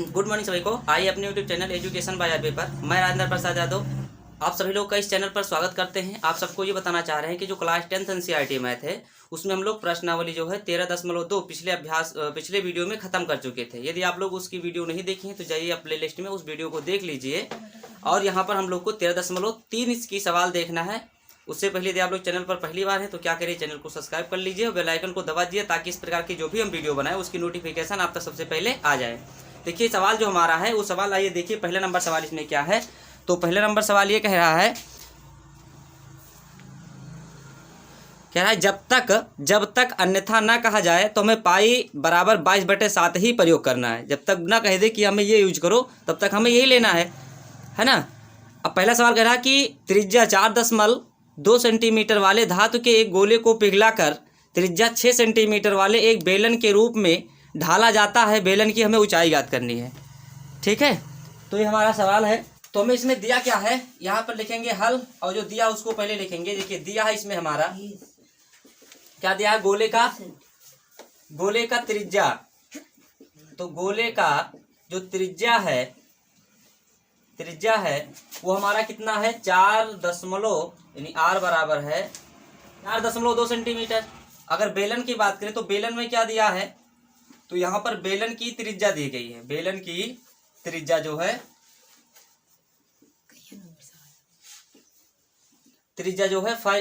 Good morning सभी को। आइए अपने YouTube channel education by RB पर मैं राजेंद्र प्रसाद यादव आप सभी लोग का इस चैनल पर स्वागत करते हैं। आप सबको ये बताना चाह रहे हैं कि जो क्लास 10th एनसीईआरटी मैथ है उसमें हम लोग प्रश्नावली जो है 13.2 पिछले वीडियो में ख़त्म कर चुके थे। यदि आप लोग उसकी वीडियो नहीं देखी हैं तो जाइए आप प्ले लिस्ट में उस वीडियो को देख लीजिए। और यहाँ पर हम लोग को 13.3 की सवाल देखना है। उससे पहले यदि आप लोग चैनल पर पहली बार है तो क्या करिए, चैनल को सब्सक्राइब कर लीजिए और बेल आइकन को दबा दीजिए ताकि इस प्रकार की जो भी हम वीडियो बनाए उसकी नोटिफिकेशन आप तक सबसे पहले आ जाए। देखिए सवाल जो हमारा है वो सवाल, आइए देखिए पहला नंबर सवाल इसमें क्या है। तो पहला नंबर सवाल ये कह रहा है जब तक अन्यथा ना कहा जाए तो हमें पाई बराबर 22/7 ही प्रयोग करना है। जब तक ना कह दे कि हमें ये यूज करो तब तक हमें यही लेना है ना। अब पहला सवाल कह रहा है कि त्रिज्या 4.2 सेंटीमीटर वाले धातु के एक गोले को पिघलाकर त्रिज्या 6 सेंटीमीटर वाले एक बेलन के रूप में ढाला जाता है। बेलन की हमें ऊंचाई ज्ञात करनी है। ठीक है, तो ये हमारा सवाल है। तो हमें इसमें दिया क्या है, यहाँ पर लिखेंगे हल और जो दिया उसको पहले लिखेंगे। देखिए दिया है इसमें हमारा क्या दिया है, गोले का त्रिज्या। तो गोले का जो त्रिज्या है वो हमारा कितना है 4 यानी आर बराबर है 4.2 सेंटीमीटर। अगर बेलन की बात करें तो बेलन में क्या दिया है, तो यहाँ पर बेलन की त्रिज्या दी गई है। बेलन की त्रिज्या जो है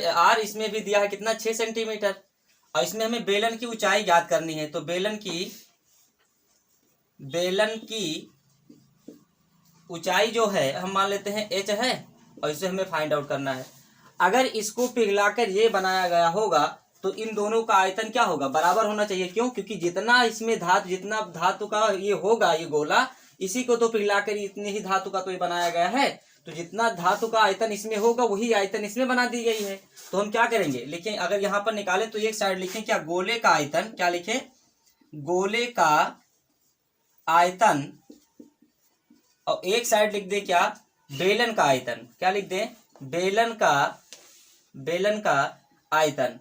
आर, इसमें भी दिया है कितना 6 सेंटीमीटर। और इसमें हमें बेलन की ऊंचाई ज्ञात करनी है। तो बेलन की ऊंचाई जो है हम मान लेते हैं h है और इसे हमें फाइंड आउट करना है। अगर इसको पिघलाकर ये बनाया गया होगा तो इन दोनों का आयतन क्या होगा, बराबर होना चाहिए। क्यों? क्योंकि जितना धातु का ये होगा, ये गोला, इसी को तो पिघलाकर इतने ही धातु का तो ये बनाया गया है। तो जितना धातु का आयतन इसमें होगा वही आयतन इसमें बना दी गई है। तो हम क्या करेंगे, लिखें, अगर यहाँ पर निकाले तो एक साइड लिखें क्या, गोले का आयतन, क्या लिखें, गोले का आयतन, और एक साइड लिख दे क्या, बेलन का आयतन। क्या लिख दे, बेलन का आयतन।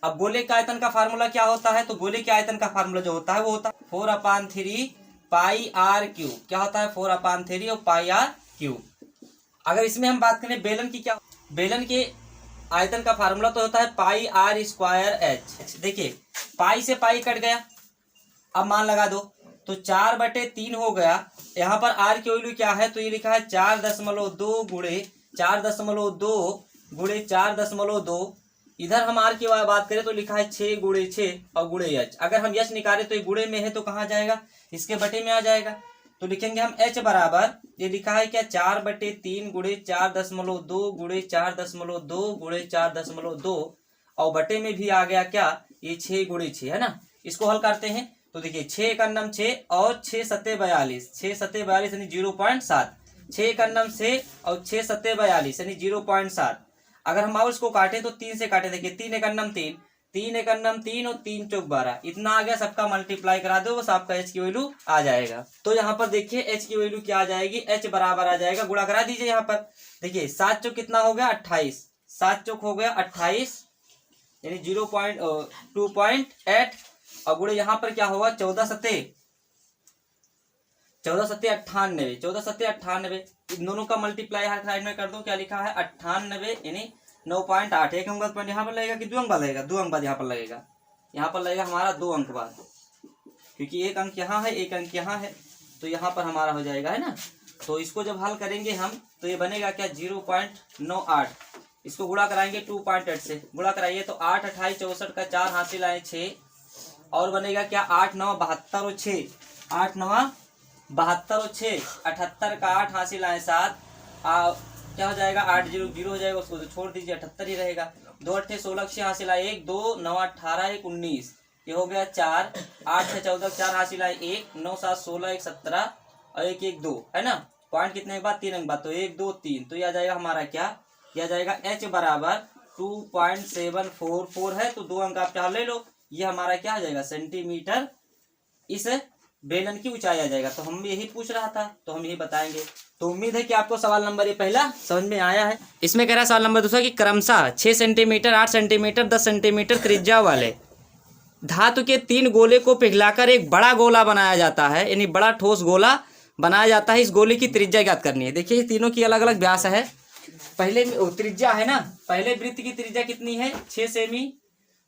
अब गोले का आयतन का फार्मूला क्या होता है, तो गोले के आयतन का फार्मूला जो होता है वो होता है 4/3 पाई आर क्यूब। क्या होता है 4/3 और पाई आर क्यूब। अगर इसमें हम बात करें बेलन की, क्या बेलन के आयतन का फार्मूला तो होता है पाई आर स्क्वायर एच। देखिए पाई से पाई कट गया, अब मान लगा दो तो 4/3 हो गया। यहाँ पर आर की वैल्यू क्या है, तो ये लिखा है 4.2 गुणे 4.2 इधर हम आर की बात करें तो लिखा है 6 गुणे 6 और गुणे एच। अगर हम एच निकाले तो ये गुणे में है तो कहाँ जाएगा, इसके बटे में आ जाएगा। तो लिखेंगे हम एच बराबर, ये लिखा है क्या 4/3 गुणे 4.2 गुणे 4.2 गुणे 4.2 और बटे में भी आ गया क्या, ये 6 गुणे 6 है ना। इसको हल करते हैं तो देखिए 6 का नम 6 और 6 सत्ते 42, 6 सत्ते 42 यानी 0.7, 6 का नम 6 और 6 सत्ते 42 यानी 0.7। अगर हम माउस को काटे तो 3 से काटे, देखिए 3 एक अन्नम 3, 3 एक अन्नम 3 और 3 चौक 12, इतना आ गया। सबका मल्टीप्लाई करा दो, बस आपका एच की वैल्यू आ जाएगा। तो यहाँ पर देखिए एच की वैल्यू क्या आ जाएगी, एच बराबर आ जाएगा, गुणा करा दीजिए। यहाँ पर देखिए 7 चौक कितना हो गया 28, 7 चौक हो गया 28 यानी 2.8 और गुणे यहाँ पर क्या होगा 14 सत्ते 98, 14 सत्ते 98, इन दोनों का मल्टीप्लाई हर साइड में कर दो। क्या लिखा है 98 यानी 9.8। एक अंक बाद यहाँ पर लगेगा कि 2 अंक बाद लगेगा, 2 अंक बाद यहाँ पर लगेगा, यहाँ पर लगेगा हमारा 2 अंक बाद, क्योंकि एक अंक यहाँ है एक अंक यहाँ है, तो यहाँ पर हमारा हो जाएगा, है ना। तो इसको जब हल करेंगे हम तो ये बनेगा क्या 0.98। इसको गुणा कराएंगे 2.8 से, गुणा कराइए तो 8 28 64 का 4 हासिल आए 6 और बनेगा क्या 8 9 72 और 6, 8 9 72 और 6, 78 का 8 हासिल आए 7, क्या हो जाएगा 8 0 0 हो जाएगा, उसको तो छोड़ दीजिए 78 ही रहेगा। 2 8 16 6 हासिल आए 1, 2 9 18 1 19, ये हो गया 4, 8 6 14 4 हासिल आए 1, 9 7 16 1 17 और 1 1 2, है ना। पॉइंट कितने के बाद 3 अंक बाद, तो 1 2 3, तो यह आ जाएगा हमारा क्या, यह आ जाएगा एच बराबर 2.744 है। तो 2 अंक आप चाहे ले लो, ये हमारा क्या आ जाएगा सेंटीमीटर इस बेलन की ऊंचाई आ जाएगा। तो हम यही पूछ रहा था तो हम यही बताएंगे। तो उम्मीद है कि आपको सवाल नंबर ये पहला समझ में आया है। इसमें कह रहा है सवाल नंबर दूसरा कि क्रमशः 6 सेंटीमीटर 8 सेंटीमीटर 10 सेंटीमीटर त्रिज्या वाले धातु के 3 गोले को पिघलाकर एक बड़ा गोला बनाया जाता है, यानी बड़ा ठोस गोला बनाया जाता है। इस गोले की त्रिज्या ज्ञात करनी है। देखिए तीनों की अलग अलग व्यास है। पहले त्रिज्या है ना, पहले वृत्त की त्रिज्या कितनी है 6 सेमी,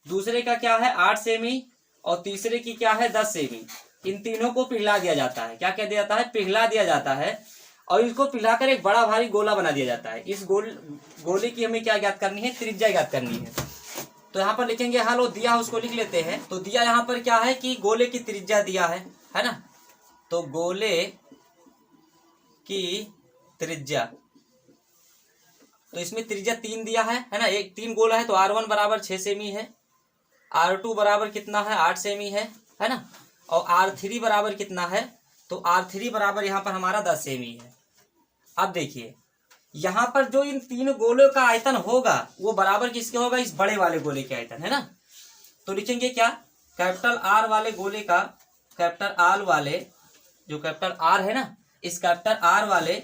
दूसरे का क्या है 8 सेमी और तीसरे की क्या है 10 सेमी। इन तीनों को पिघला दिया जाता है। क्या कह दिया जाता है? पिघला दिया जाता है और इसको पिघलाकर एक बड़ा भारी गोला बना दिया जाता है। इस गोले की हमें क्या ज्ञात करनी है? त्रिज्या ज्ञात करनी है। तो यहाँ पर लिखेंगे हाल वो दिया उसको लिख लेते हैं। तो दिया यहाँ पर क्या है कि गोले की त्रिज्या दिया है ना। तो गोले की त्रिज्या, तो इसमें त्रिज्या 3 दिया है ना। एक 3 गोला है तो R1 बराबर 6 सेमी है, R2 बराबर कितना है 8 सेमी है ना, और R3 बराबर कितना है? तो R3 बराबर यहाँ पर हमारा 10 सेमी है। अब देखिए यहाँ पर जो इन 3 गोलों का आयतन होगा वो बराबर किसके होगा? इस बड़े वाले गोले के आयतन, है ना। तो लिखेंगे क्या? कैपिटल R वाले गोले का, कैपिटल R वाले, जो कैपिटल R है ना, इस कैपिटल R वाले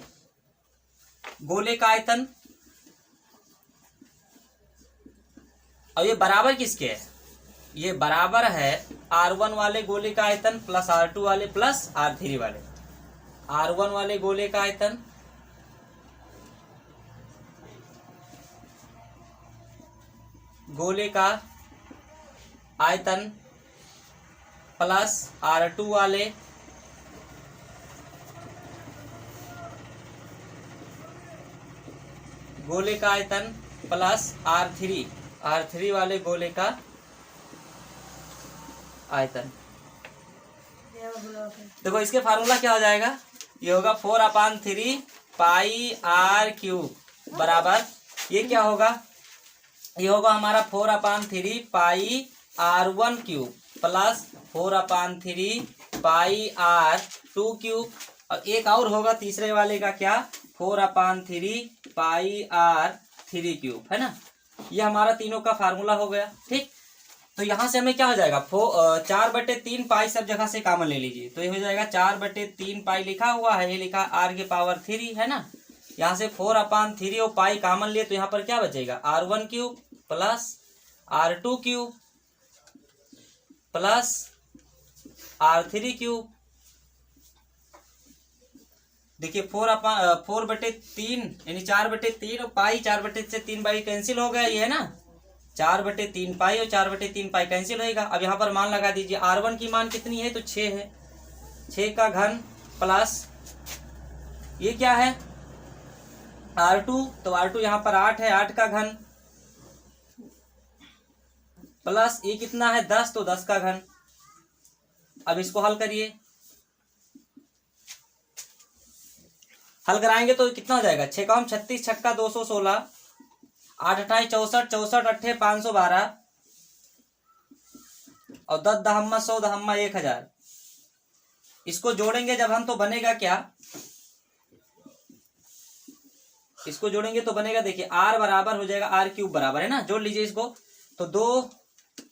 गोले का आयतन, और ये बराबर किसके है? ये बराबर है R1 वाले गोले का आयतन प्लस R2 वाले प्लस R3 वाले। R1 वाले गोले का आयतन प्लस R2 वाले गोले का आयतन प्लस R3 वाले गोले का आयतन। देखो इसके फार्मूला क्या हो जाएगा? ये होगा 4/3 पाई R³ बराबर, ये क्या होगा? ये होगा हमारा 4/3 पाई R1³ प्लस 4/3 पाई R2³, और एक और होगा तीसरे वाले का क्या? 4/3 पाई R3³, है ना। ये हमारा तीनों का फार्मूला हो गया। ठीक, तो यहाँ से हमें क्या हो जाएगा? 4/3 पाई सब जगह से कॉमन ले लीजिए, तो ये हो जाएगा 4/3 पाई लिखा हुआ है, ये लिखा R⁻³ है ना। यहाँ से 4/3 और पाई कॉमन लिए तो यहाँ पर क्या बचेगा? R1³ plus R2³ plus R3³। देखिए 4/3 यानी 4/3 और पाई 4/3 पाई कैंसिल हो गया, ये है ना। 4/3 पाई और 4/3 पाई कैंसिल होगा। अब यहाँ पर मान लगा दीजिए। R1 की मान कितनी है? तो 6 है, 6 का घन प्लस ये क्या है R2, तो R2 यहाँ पर 8 है, 8 का घन प्लस ये कितना है 10, तो 10 का घन। अब इसको हल करिए, हल कराएंगे तो कितना हो जाएगा? 6 का 36, 6 का 216, 8 28 64, 64 8 512 और 10 दहम्मा 100 दहम्मा 1000। इसको जोड़ेंगे जब हम तो बनेगा क्या? इसको जोड़ेंगे तो बनेगा, देखिए R बराबर हो जाएगा R³ बराबर, है ना। जोड़ लीजिए इसको, तो 2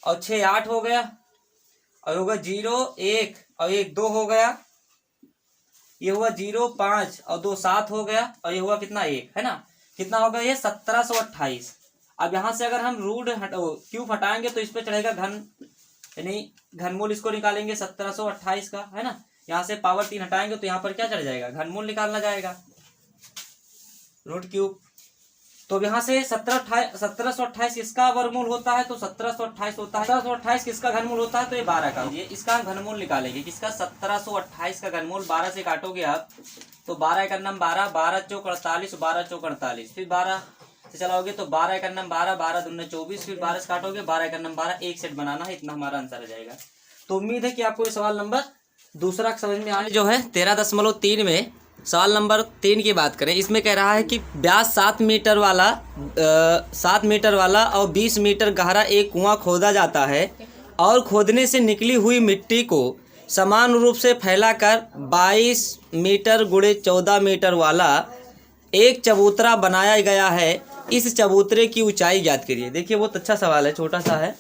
और 6 8 हो गया, और होगा 0 1 और 1 2 हो गया, ये हुआ 0 5 और 2 7 हो गया, और ये हुआ कितना 1, है ना। कितना होगा ये? 1728। अब यहाँ से अगर हम क्यूब हटाएंगे तो इस पे चढ़ेगा घन, यानी घनमूल इसको निकालेंगे 1728 का, है ना। यहाँ से पावर 3 हटाएंगे तो यहाँ पर क्या चढ़ जाएगा? घनमूल निकालना जाएगा, √³। तो यहाँ से 1728 किसका वर्गमूल होता है? तो 1728 होता है। 1728 किसका घनमूल होता है? तो ये 12 का। ये इसका घनमूल निकालेंगे, किसका? 1728 का घनमूल 12 से काटोगे आप तो 12 × 12, 12 चौक 48, 12 चौक 48, फिर 12 से चलाओगे तो 12 × 12, 12 दूनी 24, फिर 12 से काटोगे 12 × 12, एक सेट बनाना है, इतना हमारा आंसर आ जाएगा। तो उम्मीद है कि आपको ये सवाल नंबर दूसरा समझ में आने जो है 13.3 में सवाल नंबर 3 की बात करें। इसमें कह रहा है कि व्यास 7 मीटर वाला और 20 मीटर गहरा एक कुआं खोदा जाता है और खोदने से निकली हुई मिट्टी को समान रूप से फैलाकर 22 मीटर गुणे 14 मीटर वाला एक चबूतरा बनाया गया है। इस चबूतरे की ऊंचाई ज्ञात करिए। देखिए बहुत अच्छा सवाल है, छोटा सा है।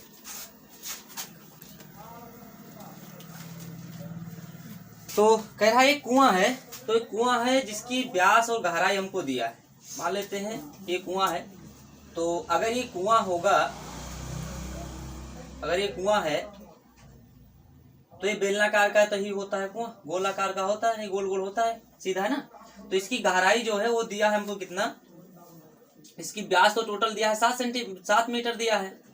तो कह रहा है एक कुआं है, तो एक कुआं है जिसकी व्यास और गहराई हमको दिया है। मान लेते हैं ये कुआं है, तो अगर ये कुआं होगा, अगर ये कुआं है तो ये बेलनाकार का तो ही होता है कुआं, गोलाकार का होता है नहीं, गोल गोल होता है, सीधा है ना। तो इसकी गहराई जो है वो दिया है हमको कितना, इसकी व्यास तो टोटल दिया है 7 मीटर दिया है,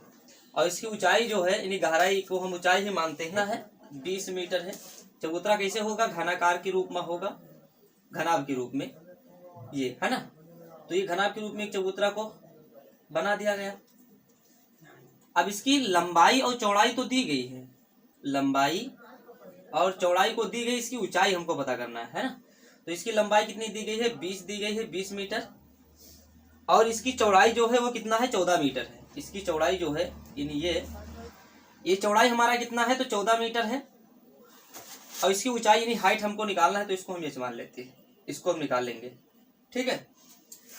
और इसकी ऊंचाई जो है यानी गहराई को हम ऊंचाई ही मानते हैं ना, है 20 मीटर है। चबूतरा कैसे होगा, घनाकार के रूप में होगा, घनाभ के रूप में, ये है ना। तो ये घनाभ के रूप में एक चबूतरा को बना दिया गया। अब इसकी लंबाई और चौड़ाई तो दी गई है, लंबाई और चौड़ाई को दी गई, इसकी ऊंचाई हमको पता करना है ना। तो इसकी लंबाई कितनी दी गई है, 20 दी गई है, 20 मीटर, और इसकी चौड़ाई जो है वो कितना है, 14 मीटर है। इसकी चौड़ाई जो है यानी ये चौड़ाई हमारा कितना है, तो 14 मीटर है, और इसकी ऊंचाई यानी हाइट हमको निकालना है, तो इसको हम ये मान लेते हैं, इसको हम निकाल लेंगे, ठीक है।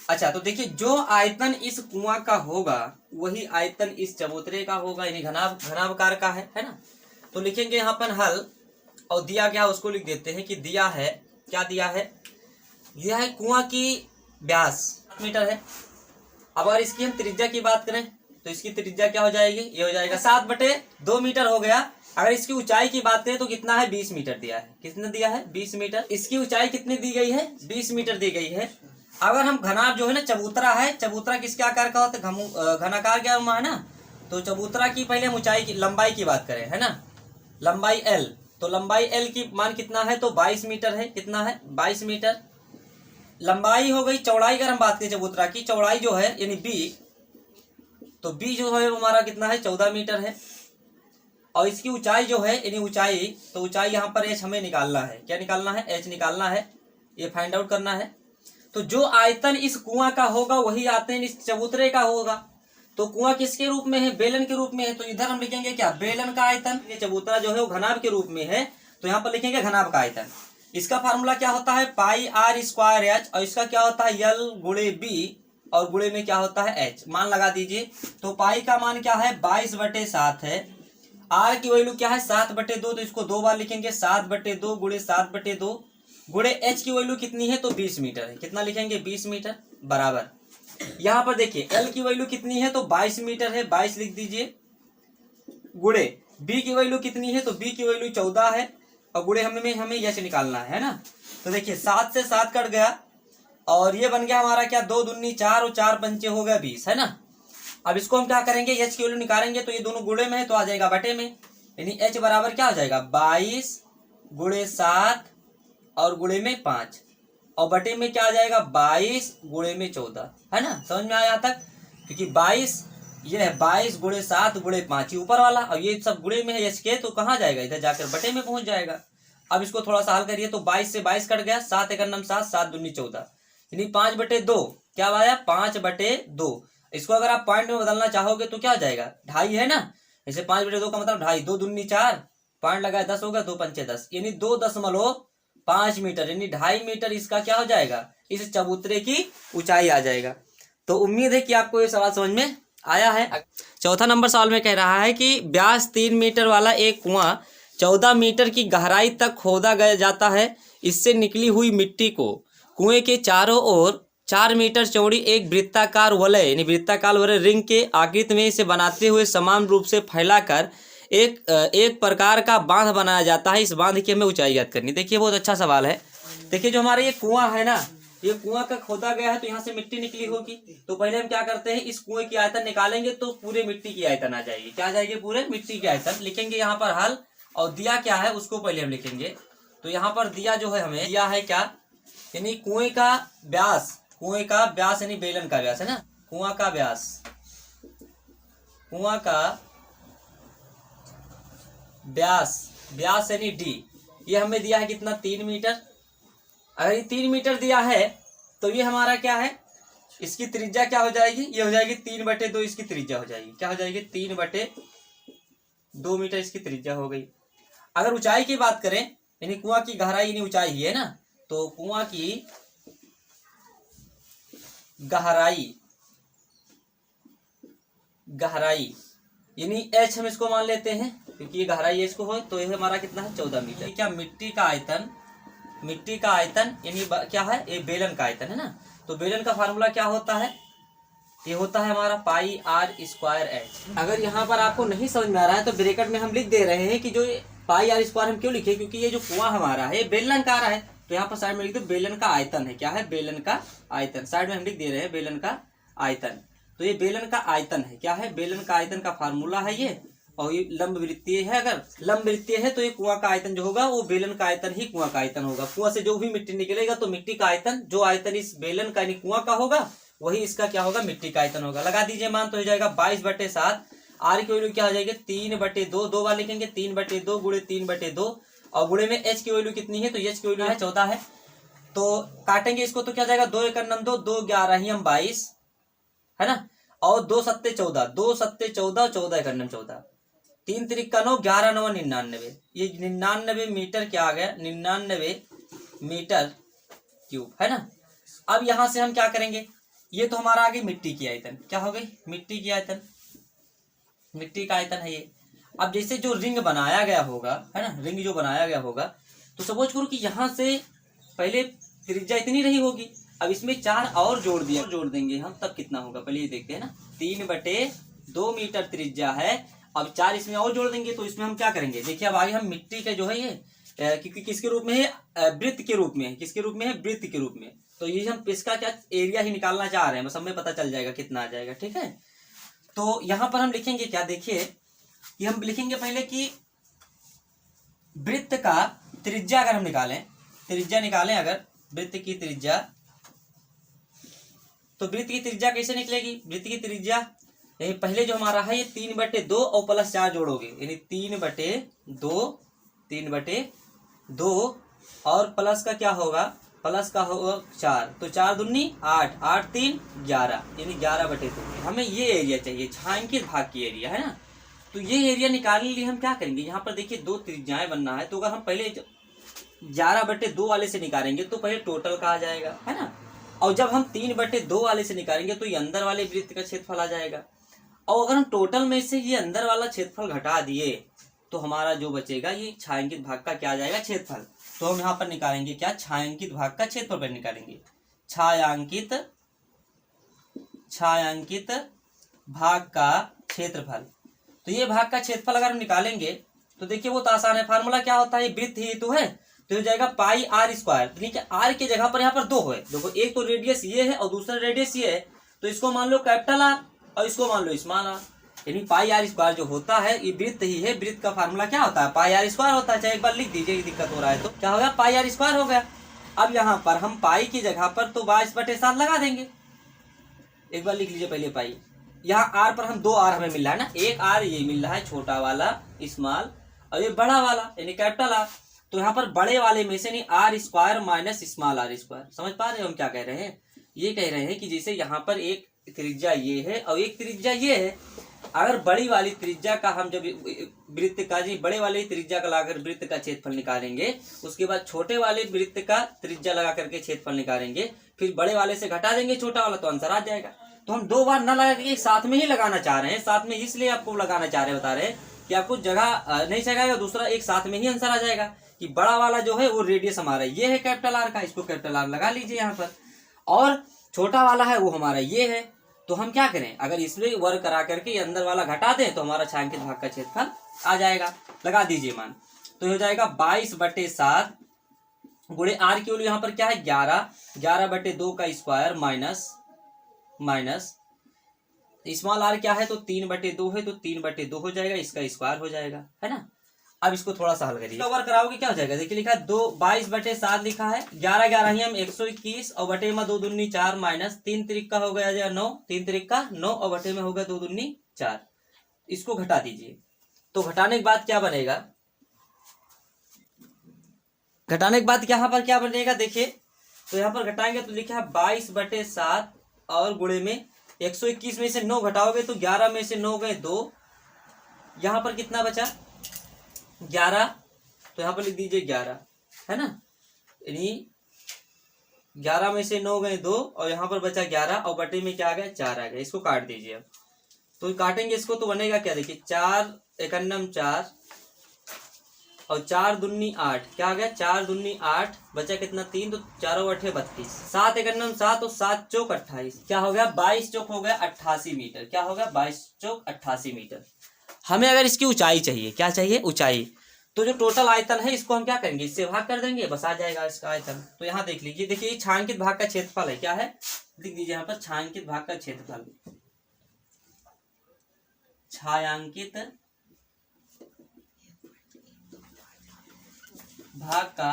अच्छा, तो देखिए जो आयतन इस कुआं का होगा वही आयतन इस चबूतरे का होगा, यानी घनाभकार का है ना। तो लिखेंगे यहाँ पर हल, और दिया क्या उसको लिख देते हैं कि दिया है, क्या दिया है, यह है कुआं की व्यास मीटर है। अब अगर इसकी हम त्रिज्या की बात करें तो इसकी त्रिज्या क्या हो जाएगी, ये हो जाएगा 7/2 मीटर हो गया। अगर इसकी ऊंचाई की बात करें तो कितना है, 20 मीटर दिया है, कितना दिया है, 20 मीटर। इसकी ऊंचाई कितनी दी गई है, 20 मीटर दी गई है। अगर हम घनाभ जो है ना, चबूतरा है, चबूतरा किसके आकार का होता है, घनाकार क्या हुआ है ना। तो चबूतरा की पहले हम ऊंचाई की, लंबाई की बात करें है ना, लंबाई L, तो लंबाई L की मान कितना है, तो 22 मीटर है, कितना है, 22 मीटर लंबाई हो गई। चौड़ाई अगर हम बात करें चबूतरा की, चौड़ाई जो है यानी B, तो B जो है वो हमारा कितना है, 14 मीटर है। और इसकी ऊंचाई जो है यानी ऊंचाई, तो ऊंचाई यहाँ पर H हमें निकालना है, क्या निकालना है, H निकालना है, ये फाइंड आउट करना है। तो जो आयतन इस कुआं का होगा वही आयतन इस चबूतरे का होगा। तो कुआं किसके रूप में है, बेलन के रूप में है, तो इधर हम लिखेंगे क्या, बेलन का आयतन। ये चबूतरा जो है वो घनाभ के रूप में है, तो यहाँ पर लिखेंगे घनाभ का आयतन। इसका फार्मूला क्या होता है, πr²h, और इसका क्या होता है, L गुणे B, और गुणे में क्या होता है, H। मान लगा दीजिए, तो पाई का मान क्या है, 22/7 है, R की वैल्यू क्या है, 7/2, तो इसको 2 बार लिखेंगे, 7/2 गुणे 7/2 गुणे H की वैल्यू कितनी है, तो 20 मीटर है, कितना लिखेंगे, 20 मीटर बराबर। यहाँ पर देखिए L की वैल्यू कितनी है, तो 22 मीटर है, 22 लिख दीजिए, गुणे B की वैल्यू कितनी है, तो B की वैल्यू 14 है, और गुणे हमें यह से निकालना है ना। तो देखिए 7 से 7 कट गया, और ये बन गया हमारा क्या, 2 दूनी 4 और 4 पंचे हो गया 20, है ना। अब इसको हम क्या करेंगे, H की वैल्यू निकालेंगे, तो ये दोनों गुणे में है तो आ जाएगा बटे में, यानी H बराबर क्या हो जाएगा, 22 गुणे 7 और गुणे में 5, और बटे में क्या आ जाएगा, 22 गुणे में 14, है ना। समझ में आया तक, क्योंकि 22 ये है, 22 गुणे 7 गुणे 5 ऊपर वाला, और ये सब गुणे में है H के, तो कहाँ जाएगा, इधर जाकर बटे में पहुंच जाएगा। अब इसको थोड़ा सा हल करिए, तो 22 से 22 कट गया, 7 × 9 7, 7 दूनी 14, यानी 5/2 क्या आया, 5/2। इसको अगर आप पॉइंट में बदलना चाहोगे तो क्या हो जाएगा, 2.5 है ना। जैसे 5/2 का मतलब 2.5, 2 दूनी 4, पॉइंट लगाए 10 होगा, 2 पंचे 10, यानी 2.5 मीटर, यानी 2.5 मीटर इसका क्या हो जाएगा, इस चबूतरे की ऊंचाई आ जाएगा। तो उम्मीद है कि आपको ये सवाल समझ में आया है। चौथा नंबर सवाल में कह रहा है कि व्यास 3 मीटर वाला एक कुआं 14 मीटर की गहराई तक खोदा गया जाता है। इससे निकली हुई मिट्टी को कुएं के चारों ओर 4 मीटर चौड़ी एक वृत्ताकार वलय यानी वृत्ताकार वलय रिंग के आकृति में इसे बनाते हुए समान रूप से फैलाकर एक प्रकार का बांध बनाया जाता है। इस बांध की हमें ऊंचाई ज्ञात करनी। देखिए बहुत अच्छा सवाल है। देखिए जो हमारा ये कुआं है ना, ये कुआं का खोदा गया है तो यहाँ से मिट्टी निकली होगी। तो पहले हम क्या करते हैं, इस कुएं की आयतन निकालेंगे तो पूरे मिट्टी की आयतन आ जाएगी। क्या आ जाएगी, पूरे मिट्टी की आयतन। लिखेंगे यहाँ पर हल, और दिया क्या है उसको पहले हम लिखेंगे। तो यहाँ पर दिया जो है हमें दिया है क्या, यानी कुएं का व्यास, कुएं का व्यास यानी बेलन का व्यास है ना, कुआं का व्यास, कुआं का व्यास, व्यास यानी डी, ये हमें दिया है कितना 3 मीटर। अगर ये 3 मीटर दिया है तो ये हमारा क्या है, इसकी त्रिज्या क्या हो जाएगी, ये हो जाएगी 3/2 इसकी त्रिज्या हो जाएगी। क्या हो जाएगी, 3/2 मीटर इसकी त्रिज्या हो गई। अगर ऊंचाई की बात करें यानी कुआं की गहराई यानी ऊंचाई ही है ना, तो कुआं की गहराई, गहराई यानी h हम इसको मान लेते हैं क्योंकि ये गहराई h को हो, तो ये हमारा कितना है 14 मीटर। क्या मिट्टी का आयतन, मिट्टी का आयतन यानी क्या है, ये बेलन का आयतन है ना। तो बेलन का फार्मूला क्या होता है, ये होता है हमारा πr²h। अगर यहाँ पर आपको नहीं समझ में आ रहा है तो ब्रैकेट में हम लिख दे रहे हैं कि जो पाई आर स्क्वायर हम क्यों लिखे, क्योंकि ये जो कुआं हमारा है बेलनाकार है, तो यहाँ पर साइड में लिख दो बेलन का आयतन है। क्या है, बेलन का आयतन। साइड में हम लिख दे रहे हैं बेलन का आयतन। तो ये बेलन का आयतन है। क्या है, बेलन का आयतन का फार्मूला है ये। और ये लंब वृत्तीय है, अगर लंब वृत्तीय है तो ये कुआं का आयतन जो होगा वो बेलन का आयतन ही कुआं का आयतन होगा। कुआं से जो भी मिट्टी निकलेगा तो मिट्टी का आयतन, जो आयतन इस बेलन का यानी कुआं का होगा वही इसका क्या होगा, मिट्टी का आयतन होगा। लगा दीजिए मान, तो हो जाएगा 22/7। आर की वैल्यू क्या हो जाएगी 3/2, 2 बार लिखेंगे 3/2 गुणे 3/2 और गुणे में एच की वैल्यू कितनी है, तो एच की वैल्यू है 14 है। तो काटेंगे इसको तो क्या जाएगा 2 × 9 2, 2 × 11 22 है ना, और 2 × 7 14, 2 × 7 14, 14 × 9 14, 3 × 3 = 9, 11 × 9 99। ये 99 मीटर क्या आ गया, 99 मीटर क्यूब है ना। अब यहां से हम क्या करेंगे, ये तो हमारा आ गई मिट्टी की आयतन। क्या हो गई, मिट्टी की आयतन, मिट्टी का आयतन है ये। अब जैसे जो रिंग बनाया गया होगा है ना, रिंग जो बनाया गया होगा, तो सपोज करो कि यहाँ से पहले त्रिज्या इतनी रही होगी, अब इसमें 4 और जोड़ देंगे हम, तब कितना होगा पहले ये देखते हैं ना। 3/2 मीटर त्रिज्या है, अब 4 इसमें और जोड़ देंगे, तो इसमें हम क्या करेंगे, देखिए अब आगे हम मिट्टी का जो है ये क्योंकि किसके रूप में है, वृत्त के रूप में है। किसके रूप में है, वृत्त के रूप में। तो ये हम इसका क्या एरिया ही निकालना चाह रहे हैं, बस हमें पता चल जाएगा कितना आ जाएगा। ठीक है, तो यहां पर हम लिखेंगे क्या, देखिए कि हम लिखेंगे पहले कि वृत्त का त्रिज्या अगर हम निकालें, त्रिज्या निकालें अगर वृत्त की त्रिज्या, तो वृत्त की त्रिज्या कैसे निकलेगी, वृत्त की त्रिज्या यही पहले जो हमारा है ये 3/2 और +4 जोड़ोगे, यानी 3/2 और प्लस का क्या होगा, प्लस का होगा 4, तो 4 दूनी 8, 8 3 11, यानी 11/2। हमें ये एरिया चाहिए, छायांकित भाग की एरिया है ना। तो ये एरिया निकालने के लिए हम क्या करेंगे, यहाँ पर देखिए 2 त्रिज्याएं बनना है, तो अगर हम पहले 11/2 वाले से निकालेंगे तो पहले टोटल का आ जाएगा है ना, और जब हम 3/2 वाले से निकालेंगे तो ये अंदर वाले वृत्त का क्षेत्रफल आ जाएगा। और अगर हम टोटल में से ये अंदर वाला क्षेत्रफल घटा दिए तो हमारा जो बचेगा ये छायांकित भाग का क्या आ जाएगा, क्षेत्रफल। तो हम यहाँ पर निकालेंगे क्या, छायांकित भाग का क्षेत्रफल पर निकालेंगे, छायांकित भाग का क्षेत्रफल। तो ये भाग का क्षेत्रफल अगर हम निकालेंगे तो देखिए वो तो आसान है, फार्मूला क्या होता है, वृत्त ही तो है, तो हो जाएगा πr²। तो आर की जगह पर यहाँ पर 2 है, देखो एक तो रेडियस ये है और दूसरा रेडियस ये है, तो इसको मान लो कैपिटल आर और इसको मान लो स्मॉल आर, यानी πr² जो होता है ये वृत्त ही है। वृत्त का फार्मूला क्या होता है, πr² होता है। चाहे एक बार लिख दीजिए, दिक्कत हो रहा है तो क्या हो गया, πr² हो गया। अब यहाँ पर हम पाई की जगह पर तो 22/7 लगा देंगे, एक बार लिख लीजिए पहले पाई। यहाँ आर पर हम 2 आर हमें मिल रहा है ना, एक आर ये मिल रहा है छोटा वाला स्मॉल, और ये बड़ा वाला यानी कैपिटल आर। तो यहाँ पर बड़े वाले में से नहीं r² - स्मॉल r²। समझ पा रहे हो हम क्या कह रहे हैं, ये कह रहे हैं कि जैसे यहाँ पर एक त्रिज्या ये है और एक त्रिज्या ये है, अगर बड़ी वाली त्रिज्या का हम जब वृत्त का जी बड़े वाले त्रिज्या का लगाकर वृत्त का क्षेत्रफल निकालेंगे, उसके बाद छोटे वाले वृत्त का त्रिज्या लगा करके क्षेत्रफल निकालेंगे, फिर बड़े वाले से घटा देंगे छोटा वाला, तो आंसर आ जाएगा। तो हम 2 बार न लगा के एक साथ में ही लगाना चाह रहे हैं, साथ में इसलिए आपको लगाना चाह रहे हैं, बता रहे हैं कि आपको जगह नहीं चाहिए, दूसरा एक साथ में ही आंसर आ जाएगा कि बड़ा वाला जो है वो रेडियस हमारा ये है कैपिटल आर का, इसको कैपिटल आर लगा लीजिए यहाँ पर, और छोटा वाला है वो हमारा ये है। तो हम क्या करें, अगर इसमें वर्ग करा करके अंदर वाला घटा दें तो हमारा छायांकित भाग का क्षेत्रफल आ जाएगा। लगा दीजिए मान, तो हो जाएगा 22/7 गुणे आर की वैल्यू यहाँ पर क्या है 11, 11/2 का स्क्वायर माइनस स्मॉल आर क्या है तो 3/2 है, तो 3/2 हो जाएगा, इसका स्क्वायर हो जाएगा है ना। अब इसको थोड़ा सा हल करिए, वर्क कराओगे क्या हो जाएगा, देखिए लिखा 22/7 लिखा है, 11 11 ही हम 121 और बटे में 2 दूनी 4 माइनस 3 त्रिक का हो गया 9, 3 त्रिक का 9 और बटे में हो गया 2 दूनी 4। इसको घटा दीजिए, तो घटाने के बाद क्या बनेगा, घटाने के बाद यहाँ पर क्या बनेगा देखिए, तो यहाँ पर घटाएंगे तो लिखा है 22/7 और गुणे में 121 में से 9 घटाओगे तो 11 में से 9 गए 2, यहाँ पर कितना बचा 11, तो यहाँ पर लिख दीजिए 11 है ना, यानी 11 में से 9 गए 2 और यहाँ पर बचा 11 और बटे में क्या आ गया 4 आ गया। इसको काट दीजिए, अब तो काटेंगे इसको तो बनेगा क्या, देखिए 4 एकन्नम 4 और 4 दूनी 8, क्या आ गया 4 दूनी 8, बचा कितना 3, तो 4 और 8 32, 7 एकन्नम 7 और 7 चौक 28, क्या हो गया 22 चौक हो गया 88 मीटर, क्या हो गया 22 चौक 88 मीटर। हमें अगर इसकी ऊंचाई चाहिए, क्या चाहिए ऊंचाई, तो जो टोटल आयतन है इसको हम क्या करेंगे, इससे भाग कर देंगे, बस आ जाएगा इसका आयतन। तो यहाँ देख लीजिए, देखिए ये छायांकित भाग का क्षेत्रफल है, क्या है, लिख दीजिए यहाँ पर छायांकित भाग का क्षेत्रफल, छायांकित भाग का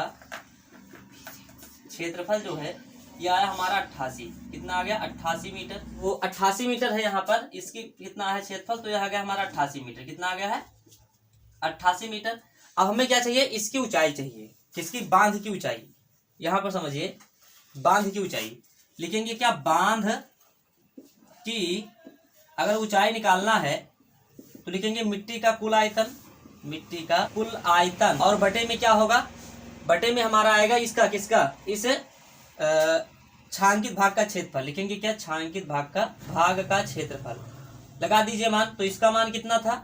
क्षेत्रफल जो है ये आया हमारा 88, कितना आ गया 88 मीटर। वो 88 मीटर है यहाँ पर, इसकी कितना है क्षेत्रफल, तो यह आ गया हमारा 88 मीटर, कितना आ गया है 88 मीटर। अब हमें क्या चाहिए, इसकी ऊंचाई चाहिए, किसकी, बांध की ऊंचाई। यहाँ पर समझिए बांध की ऊंचाई लिखेंगे, क्या, बांध की अगर ऊंचाई निकालना है तो लिखेंगे मिट्टी का कुल आयतन, मिट्टी का कुल आयतन, और बटे में क्या होगा, बटे में हमारा आएगा इसका, किसका, इस छायांकित भाग का क्षेत्रफल, लिखेंगे क्या, छायांकित भाग का क्षेत्रफल। लगा दीजिए मान, तो इसका मान कितना था,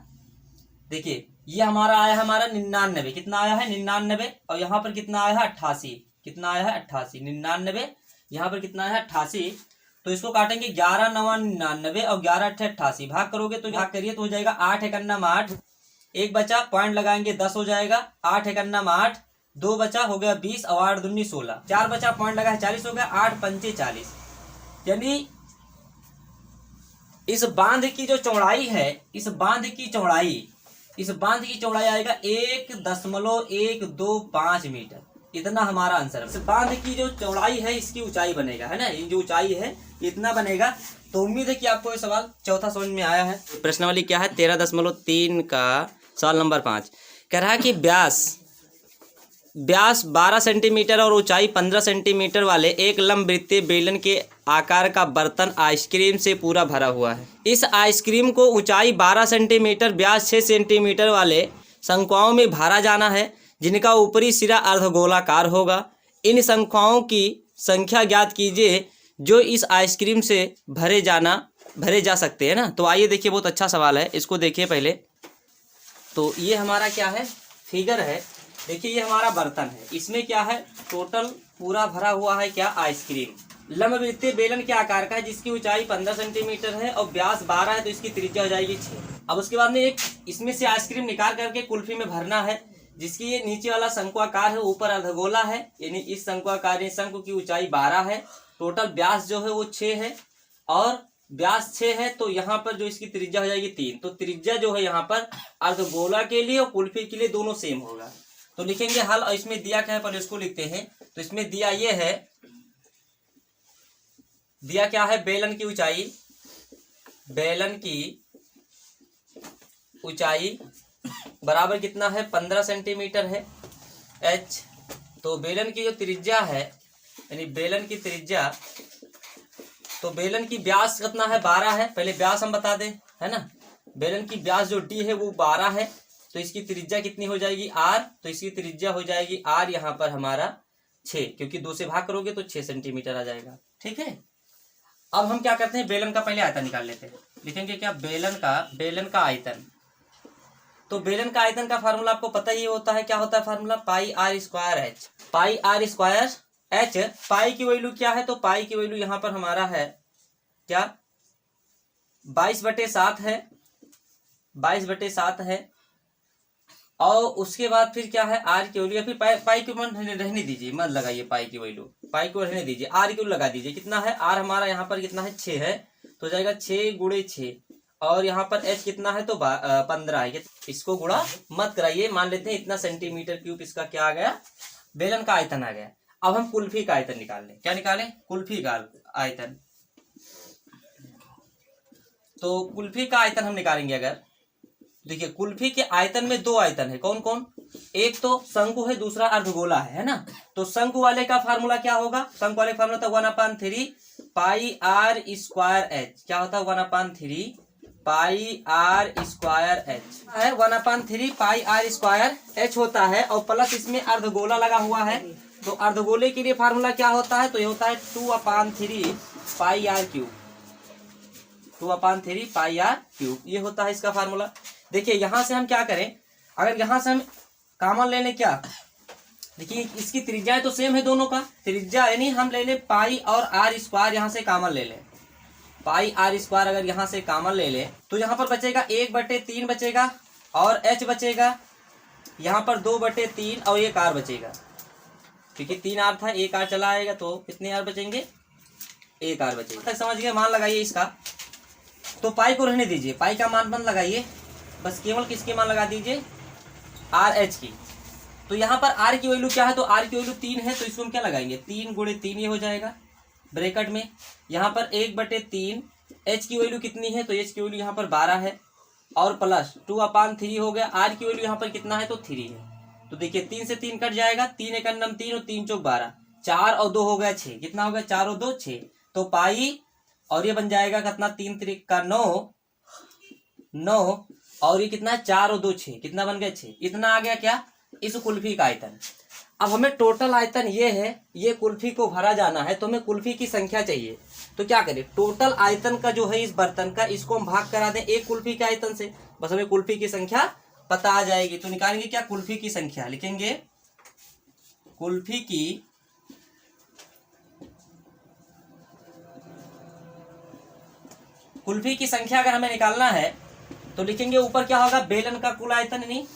देखिए ये हमारा आया, हमारा 99, कितना आया है 99, और यहाँ पर कितना आया है 88, कितना आया है 88, 99, यहाँ पर कितना है 88। तो इसको काटेंगे 11 9 99 और 11 8 88, भाग करोगे तो भाग करिए तो हो जाएगा 8 1 8, एक बचा, पॉइंट लगाएंगे 10 हो जाएगा, 8 1 8, 2 बचा, हो गया 20, और 8 दूनी 16, 4 बचा, पॉइंट लगा है 40 हो गया, 8 पंचे 40। यानी इस बांध की जो चौड़ाई है, इस बांध की चौड़ाई आएगा 1.125 मीटर, इतना हमारा आंसर है। इस बांध की जो चौड़ाई है इसकी ऊंचाई बनेगा, है ना, ये जो ऊंचाई है इतना बनेगा। तो उम्मीद है कि आपको ये सवाल चौथा समझ में आया है। प्रश्नावली क्या है, 13.3 का सवाल नंबर 5 कह रहा है कि व्यास 12 सेंटीमीटर और ऊंचाई 15 सेंटीमीटर वाले एक लंबवृत्तीय बेलन के आकार का बर्तन आइसक्रीम से पूरा भरा हुआ है। इस आइसक्रीम को ऊंचाई 12 सेंटीमीटर, व्यास 6 सेंटीमीटर वाले शंकुओं में भरा जाना है, जिनका ऊपरी सिरा अर्धगोलाकार होगा। इन शंकुओं की संख्या ज्ञात कीजिए जो इस आइसक्रीम से भरे जा सकते हैं ना। तो आइए देखिए, बहुत अच्छा सवाल है, इसको देखिए पहले। तो ये हमारा क्या है, फिगर है, देखिए ये हमारा बर्तन है, इसमें क्या है, टोटल पूरा भरा हुआ है क्या, आइसक्रीम। लंबवृत्तीय बेलन के आकार का है, जिसकी ऊंचाई 15 सेंटीमीटर है और व्यास 12 है, तो इसकी त्रिज्या हो जाएगी 6। अब उसके बाद में एक इसमें से आइसक्रीम निकाल करके कुल्फी में भरना है, जिसकी ये नीचे वाला शंकुआकार है, ऊपर अर्धगोला है, यानी इस शंकुआकार शंकु की ऊंचाई 12 है, टोटल व्यास जो है वो 6 है, और व्यास 6 है, तो यहाँ पर जो इसकी त्रिज्या हो जाएगी 3। तो त्रिज्या जो है यहाँ पर अर्धगोला के लिए और कुल्फी के लिए दोनों सेम होगा। तो लिखेंगे हल, और इसमें दिया क्या है पहले उसको लिखते हैं। तो इसमें दिया ये है, दिया क्या है, बेलन की ऊंचाई बराबर कितना है, 15 सेंटीमीटर है h। तो बेलन की जो त्रिज्या है, यानी बेलन की त्रिज्या, तो बेलन की व्यास कितना है, 12 है, पहले व्यास हम बता दें, है ना। बेलन की व्यास जो d है वो 12 है, तो इसकी त्रिज्या कितनी हो जाएगी, r। तो इसकी त्रिज्या हो जाएगी r यहाँ पर हमारा 6, क्योंकि 2 से भाग करोगे तो 6 सेंटीमीटर आ जाएगा, ठीक है। अब हम क्या करते हैं, बेलन का पहले आयतन निकाल लेते हैं। लिखेंगे क्या, बेलन का आयतन। तो बेलन का आयतन का फार्मूला आपको पता ही होता है, क्या होता है formula, pi r square h. Pi r square h, pi की वैल्यू क्या है, तो पाई की वैल्यू यहाँ पर हमारा है क्या, 22/7 है, 22/7 है। और उसके बाद फिर क्या है, आर की वैल्यू, फिर पाई की रहने दीजिए, मत लगाइए पाई की वैल्यू, पाई को रहने दीजिए, आर की वैल्यू लगा दीजिए। कितना है, आर हमारा यहाँ पर कितना है, 6 है, तो जाएगा 6 × 6, और यहाँ पर एच कितना है, तो 15 है। इसको गुणा मत कराइए, मान लेते हैं इतना सेंटीमीटर क्यूब इसका क्या आ गया, बेलन का आयतन आ गया। अब हम कुल्फी का आयतन निकाल लें, क्या निकालें, कुल्फी का आयतन। तो कुल्फी का आयतन हम निकालेंगे, अगर देखिए कुल्फी के आयतन में 2 आयतन है, कौन कौन, एक तो शंकु है, दूसरा अर्धगोला है ना। तो शंकु वाले का फार्मूला क्या होगा, शंकु वाले का फार्मूला था 1/3 पाई आर स्क्वायर एच। क्या होता है, 1/3 पाई आर स्क्वायर एच है, 1/3 पाई आर स्क्वायर एच होता है, और प्लस इसमें अर्धगोला लगा हुआ है। तो अर्धगोले के लिए फार्मूला क्या होता है, तो ये होता है 2/3 pi r cube, 2/3 pi r cube, ये होता है इसका फार्मूला। देखिए यहां से हम क्या करें, अगर यहां से हम कॉमन ले लें, क्या, देखिए इसकी त्रिज्या तो सेम है दोनों का, त्रिज्या यानी हम ले लें पाई और आर स्क्वायर, यहां से कॉमन ले लें, पाई आर स्क्वायर अगर यहां से कॉमन ले लें तो यहां पर बचेगा 1/3 बचेगा, और h बचेगा यहाँ पर 2/3 और 1 r बचेगा, क्योंकि 3 r था, 1 r चला आएगा तो कितने r बचेंगे, 1 r बचेगा। तक समझ गए। मान लगाइए इसका, तो पाई को रहने दीजिए, पाई का मान लगाइए, बस केवल किसके मान लगा दीजिए, आर एच की। तो यहाँ पर r की वैल्यू क्या है, तो r की वैल्यू 3 है, तो इसको हम क्या लगाएंगे, 3 × 3 ये हो जाएगा ब्रैकेट में। यहाँ पर 1/3 h की वैल्यू कितनी है, तो h की वैल्यू यहाँ पर 12 है, और प्लस 2/3 हो गया। r की वैल्यू यहाँ पर कितना है, तो 3 है। तो देखिए 3 से 3 कट जाएगा, 3 × 9 3 और 3 × 4 12, 4 और 2 हो गया 6, कितना हो गया, 4 और 2 6। तो पाई और ये बन जाएगा कितना, 3 × 3 = 9, 9 और ये कितना है, 4 और 2 6, कितना बन गया 6। इतना आ गया क्या, इस कुल्फी का आयतन। अब हमें टोटल आयतन ये है, ये कुल्फी को भरा जाना है, तो हमें कुल्फी की संख्या चाहिए। तो क्या करें, टोटल आयतन का जो है इस बर्तन का, इसको हम भाग करा दें एक कुल्फी के आयतन से, बस हमें कुल्फी की संख्या पता आ जाएगी। तो निकालेंगे क्या, कुल्फी की संख्या लिखेंगे, कुल्फी की संख्या अगर हमें निकालना है तो लिखेंगे ऊपर क्या होगा, बेलन का कुल आयतन, यानी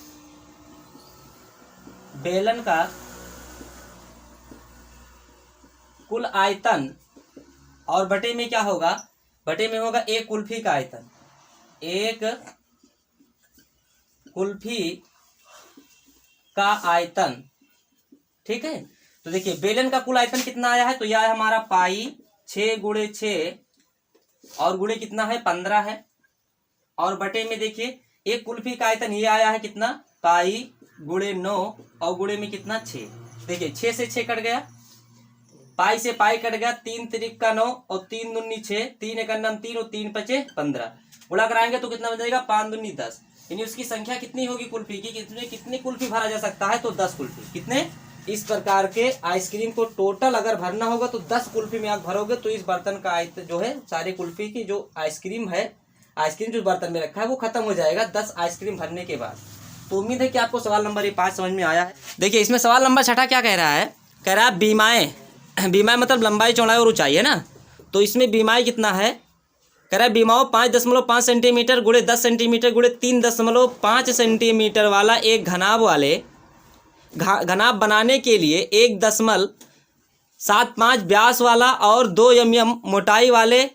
बेलन का कुल आयतन, और बटे में क्या होगा, बटे में होगा एक कुल्फी का आयतन, एक कुल्फी का आयतन। ठीक है, तो देखिए बेलन का कुल आयतन कितना आया है, तो यह है हमारा पाई 6 × 6 और गुणे कितना है, 15 है, और बटे में देखिए एक कुल्फी का आयतन ये आया है कितना, पाई × 9 और गुणे में कितना 6। देखिए 6 से 6 कट गया, पाई से पाई कट गया, 3 × 3 = 9 और 3 दूनी 6, 3 × 9 3 और 3 × 5 = 15। गुणा कराएंगे तो कितना बन जाएगा, 5 दूनी 10, यानी उसकी संख्या कितनी होगी कुल्फी की, कितनी कुल्फी भरा जा सकता है, तो 10 कुल्फी। कितने, इस प्रकार के आइसक्रीम को टोटल अगर भरना होगा तो 10 कुल्फी में आप भरोगे, तो इस बर्तन का आयतन जो है, सारी कुल्फी की जो आइसक्रीम है, आइसक्रीम जो बर्तन में रखा है वो खत्म हो जाएगा 10 आइसक्रीम भरने के बाद। तो उम्मीद है कि आपको सवाल नंबर ये 5 समझ में आया है। देखिए इसमें सवाल नंबर 6 क्या कह रहा है, कह रहा है बीमाएँ, बीमाएँ मतलब लंबाई चौड़ाई और ऊंचाई है ना, तो इसमें बीमाई कितना है, कह रहा है बीमाओं 5.5 सेंटीमीटर × 10 सेंटीमीटर × 3.5 सेंटीमीटर वाला एक घनाभ बनाने के लिए 1.75 व्यास वाला और 2 mm मोटाई वाले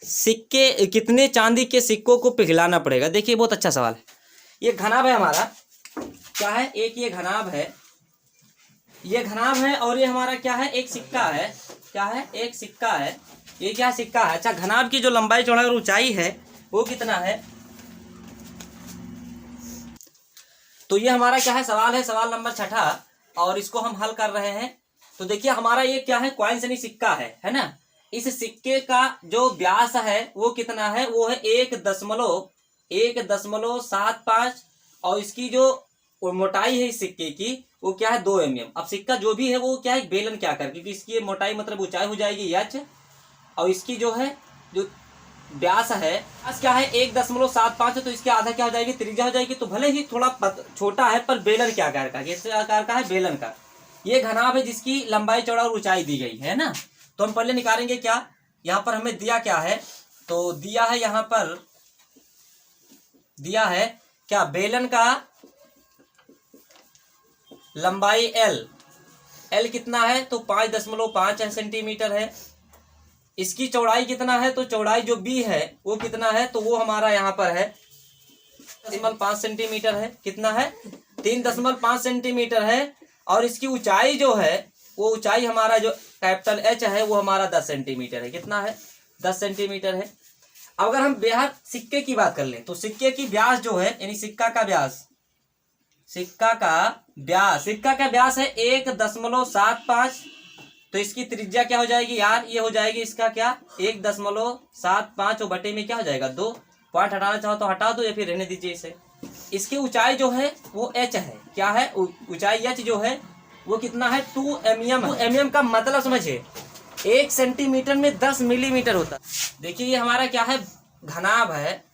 सिक्के, कितने चांदी के सिक्कों को पिघलाना पड़ेगा। देखिए बहुत अच्छा सवाल है। ये घनाभ है हमारा, क्या है, एक ये घनाभ है, ये घनाभ है, और ये हमारा क्या है, एक सिक्का है, क्या है, एक सिक्का है, ये क्या सिक्का है। अच्छा, घनाभ की जो लंबाई चौड़ाई और ऊंचाई है वो कितना है, तो ये हमारा क्या है, सवाल है, सवाल नंबर 6, और इसको हम हल कर रहे हैं। तो देखिए हमारा ये क्या है, कॉइन्स यानी सिक्का है ना। इस सिक्के का जो व्यास है वो कितना है, वो है 1.75, और इसकी जो मोटाई है इस सिक्के की वो क्या है, 2 mm। अब सिक्का जो भी है वो क्या है, बेलन क्या कर, क्योंकि इसकी मोटाई मतलब ऊंचाई हो जाएगी h, और इसकी जो है जो व्यास है, व्यास क्या है 1.75 है, तो इसके आधा क्या हो जाएगी, त्रिज्या हो जाएगी। तो भले ही थोड़ा छोटा है पर बेलन क्या आकार का, किस आकार का है, बेलन का। ये घनाभ है जिसकी लंबाई चौड़ा और ऊंचाई दी गई है ना। तो हम पहले निकालेंगे क्या, यहाँ पर हमें दिया क्या है, तो दिया है यहाँ पर, दिया है क्या, बेलन का लंबाई L कितना है, तो 5.5 सेंटीमीटर है। इसकी चौड़ाई कितना है, तो चौड़ाई जो B है वो कितना है, तो वो हमारा यहाँ पर है 3.5 सेंटीमीटर है। कितना है, 3.5 सेंटीमीटर है। और इसकी ऊंचाई जो है वो ऊंचाई हमारा जो कैपिटल H है वो हमारा 10 सेंटीमीटर है। कितना है, 10 सेंटीमीटर है। अब अगर हम बिहार सिक्के की बात कर लें तो सिक्के की व्यास जो है, यानी सिक्का का व्यास, सिक्का का व्यास है 1.75, तो इसकी त्रिज्या क्या हो जाएगी यार, ये हो जाएगी इसका क्या, 1.75 और बटे में क्या हो जाएगा 2। पॉइंट हटाना चाहो तो हटा दो या फिर रहने दीजिए इसे। इसकी ऊंचाई जो है वो h है, क्या है, ऊंचाई h जो है वो कितना है, 2 mm। 2 mm का मतलब समझिए 1 सेंटीमीटर में 10 मिलीमीटर होता है। देखिए ये हमारा क्या है, घनाभ है,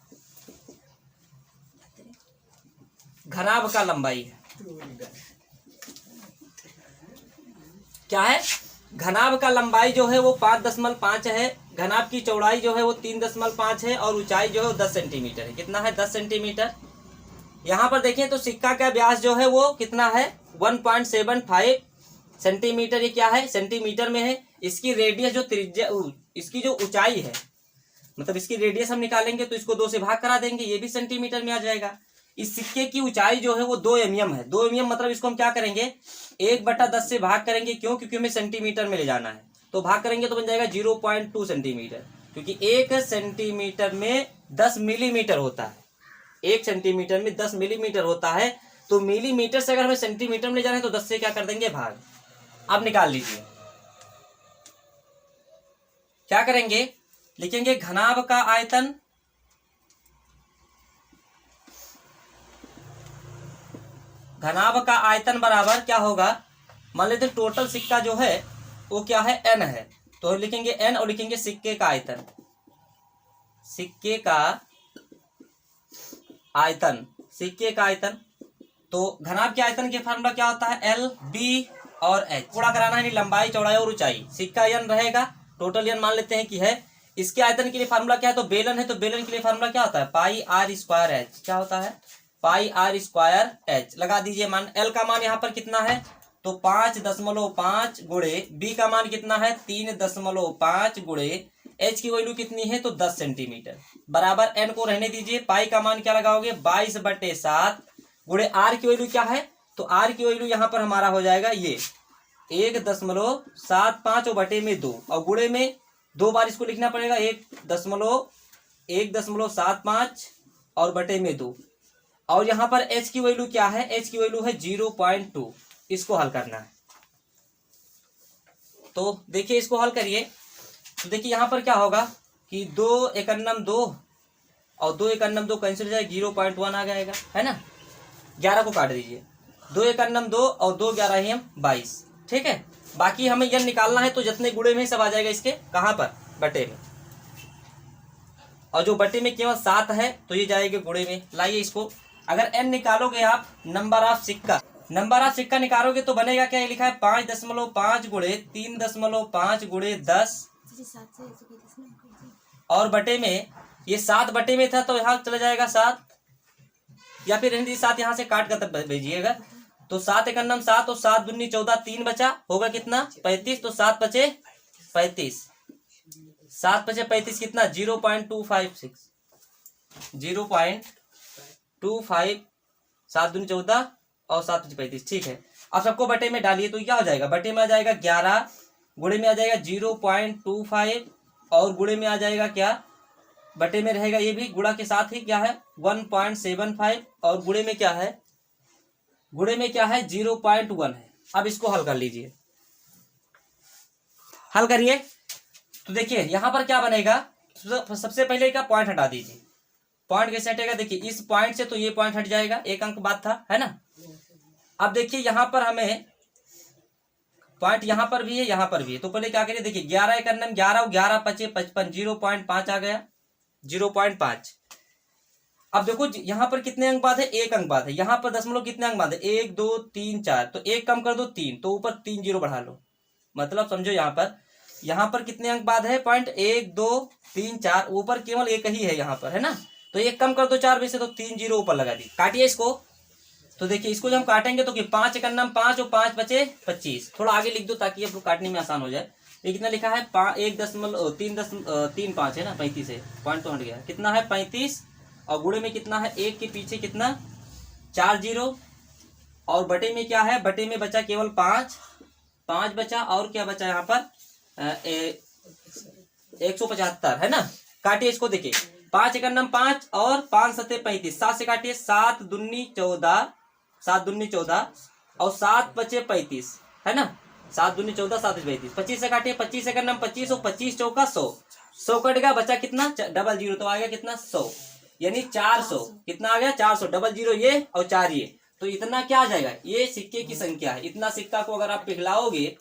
घनाभ का लंबाई है, क्या है, घनाभ का लंबाई जो है वो 5.5 है, घनाभ की चौड़ाई जो है वो 3.5 है, और ऊंचाई जो है वो 10 सेंटीमीटर है। कितना है, 10 सेंटीमीटर। यहाँ पर देखें तो सिक्का का व्यास जो है वो कितना है 1.75 सेंटीमीटर। ये क्या है सेंटीमीटर में है। इसकी रेडियस जो त्रिज्या इसकी जो ऊंचाई है मतलब इसकी रेडियस हम निकालेंगे तो इसको 2 से भाग करा देंगे, ये भी सेंटीमीटर में आ जाएगा। इस सिक्के की ऊंचाई जो है वो 2 mm है। 2 mm मतलब इसको हम क्या करेंगे 1/10 से भाग करेंगे। क्यों? क्योंकि हमें सेंटीमीटर में ले जाना है, तो भाग करेंगे तो बन जाएगा 0.2 सेंटीमीटर, क्योंकि 1 सेंटीमीटर में 10 मिलीमीटर होता है। 1 सेंटीमीटर में 10 मिलीमीटर होता है, तो मिलीमीटर से अगर हमें सेंटीमीटर में ले जाना है तो 10 से क्या कर देंगे भाग। अब निकाल लीजिए, क्या करेंगे लिखेंगे घनाभ का आयतन बराबर क्या होगा। मान लेते हैं टोटल सिक्का जो है वो क्या है n है, तो लिखेंगे n और लिखेंगे सिक्के का आयतन। सिक्के का आयतन तो घनाभ के आयतन के फार्मूला क्या होता है L B और H। गुणा कराना है लंबाई चौड़ाई और ऊंचाई। सिक्का n रहेगा, टोटल n मान लेते हैं कि है। इसके आयतन के लिए फार्मूला क्या है तो बेलन है, तो बेलन के लिए फार्मूला क्या होता है पाई r स्क्वायर h। क्या होता है पाई r स्क्वायर h। लगा दीजिए मान। L का मान यहाँ पर कितना है तो 5.5 गुणे B का मान कितना है 3.5 गुणे H की वैल्यू कितनी है तो 10 सेंटीमीटर बराबर n को रहने दीजिए। पाई का मान क्या लगाओगे 22/7 गुणे r की वैल्यू क्या है तो r की वैल्यू यहाँ पर हमारा हो जाएगा ये 1.75/2 और गुणे में 2 बार इसको लिखना पड़ेगा 1.75 और बटे में 2। और यहाँ पर h की वैल्यू क्या है h की वैल्यू है 0.2। इसको हल करना है, तो देखिए इसको हल करिए तो देखिए यहाँ पर क्या होगा कि 2 एकन्नम 2 और 2 एकन्नम 2 कैंसिल हो जाएगा 0.1 आ जाएगा है ना। 11 को काट दीजिए 2 एकन्नम 2 और 2 11 22। ठीक है, बाकी हमें यह निकालना है तो जितने गुणे में सब आ जाएगा इसके कहाँ पर बटे में, और जो बटे में केवल 7 है तो ये जाएगा गुणे में। लाइए इसको अगर n निकालोगे आप नंबर ऑफ सिक्का निकालोगे तो बनेगा क्या, लिखा है 5.5 गुणे 3.5 गुणे 10 और बटे में ये 7 बटे में था तो यहाँ चला जाएगा 7, या फिर हिंदी 7 यहाँ से काट कर भेजिएगा तो 7 एकन्नम 7 और 7 दूनी 14 3 बचा होगा कितना 35, तो 7 बचे 35 कितना 0.256 7 दूनी 14 और 7 बचे 35। ठीक है, अब सबको बटे में डालिए तो क्या हो जाएगा बटे में आ जाएगा 11 गुणे में आ जाएगा 0.25 और गुणे में आ जाएगा क्या बटे में रहेगा ये भी गुणा के साथ ही क्या है 1.75 और गुणे में क्या है 0.1 है। अब इसको हल कर लीजिए, हल करिए तो देखिए यहां पर क्या बनेगा। सबसे पहले का पॉइंट हटा दीजिए। पॉइंट कैसे हटेगा देखिए इस पॉइंट से तो ये पॉइंट हट जाएगा, एक अंक बात था है ना। अब देखिए यहां पर हमें पॉइंट यहां पर भी है यहाँ पर भी है, तो पहले क्या करिए देखिए 11 एकन्नम 11 और 11 पचे 55 0.5 आ गया 0.5। अब देखो यहाँ पर कितने अंक बाद है 1 अंक बाद है, यहाँ पर दशमलव कितने अंक बाद है 1 2 3 4, तो 1 कम कर दो 3 तो ऊपर 3 0 बढ़ा लो। मतलब समझो यहाँ पर कितने अंक बाद है पॉइंट 1 2 3 4, ऊपर केवल 1 ही है यहाँ पर है ना, तो 1 कम कर दो 4 में से तो 3 0 ऊपर लगा दी। काटिए इसको तो देखिए इसको जब हम काटेंगे तो 5 एकन्नम 5 और 5 बचे 25। थोड़ा आगे लिख दो ताकि आपको काटने में आसान हो जाए। ये कितना लिखा है 1.3 है ना 35 है, पॉइंट तो हट गया, कितना है 35 और गुणे में कितना है 1 के पीछे कितना 4 0 और बटे में क्या है बटे में बचा केवल 5 बचा और क्या बचा यहाँ पर 175 है ना। काटिए इसको देखिए 5 एकन्नम 5 और 5 सत्ते 35, 7 से काटिए 7 दूनी 14 और 7 बचे 35 है ना, 7 दूनी 14 7 35, 25 से काटिए 25 एकन्नम 25 और 25 चौका 100 कट गया बचा कितना 00 तो आ गया कितना 100 यानी 400। कितना आ गया 400, 00 ये और 4 ये, तो इतना क्या आ जाएगा ये सिक्के की संख्या है। इतना सिक्का को अगर आप पिघलाओगे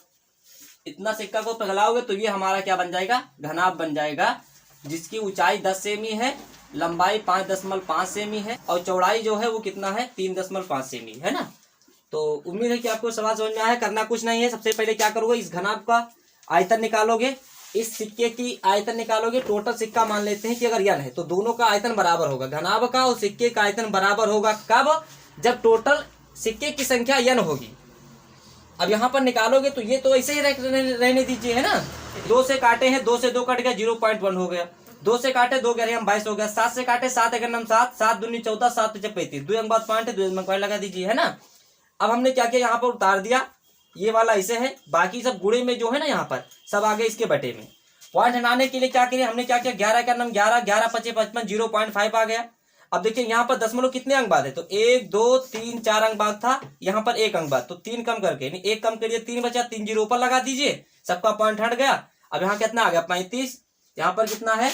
तो ये हमारा क्या बन जाएगा घनाभ बन जाएगा, जिसकी ऊंचाई 10 सेमी है, लंबाई 5.5 सेमी है और चौड़ाई जो है वो कितना है 3.5 सेमी है ना। तो उम्मीद है कि आपको सवाल समझ में आया। करना कुछ नहीं है, सबसे पहले क्या करोगे इस घनाभ का आयतन निकालोगे इस सिक्के की आयतन निकालोगे, टोटल सिक्का मान लेते हैं कि अगर यन है तो दोनों का आयतन बराबर होगा, घनाभ का और सिक्के का आयतन बराबर होगा कब, जब टोटल सिक्के की संख्या यन होगी। अब यहाँ पर निकालोगे तो ये तो ऐसे ही रहने दीजिए, है ना। 2 से काटे हैं, 2 से 2 कट गया, 0.1 हो गया। 2 से काटे 2 ग्यारह 22 हो गया। 7 से काटे 7 1 7, 7 दूनी 14, 7 5 35, 2 अंक बाद पॉइंट है, 2 अंक पॉइंट लगा दीजिए, है ना। अब हमने क्या किया, यहाँ पर उतार दिया, ये वाला ऐसे है, बाकी सब गुणे में जो है ना यहाँ पर सब आगे इसके बटे में। पॉइंट हटाने के लिए क्या करें, हमने क्या किया, 11 का नाम 11, 11 5 55, 0.5 आ गया। अब देखिए यहाँ पर दशमलव कितने अंक बाद है, तो 1 2 3 4 अंक बाद था, यहाँ पर 1 अंक बाद, तो 3 कम करके, यानी 1 कम करिए, 3 बचा, 3 जीरो ऊपर लगा दीजिए, सबका पॉइंट हट गया। अब यहाँ कितना आ गया, 35, यहाँ पर कितना है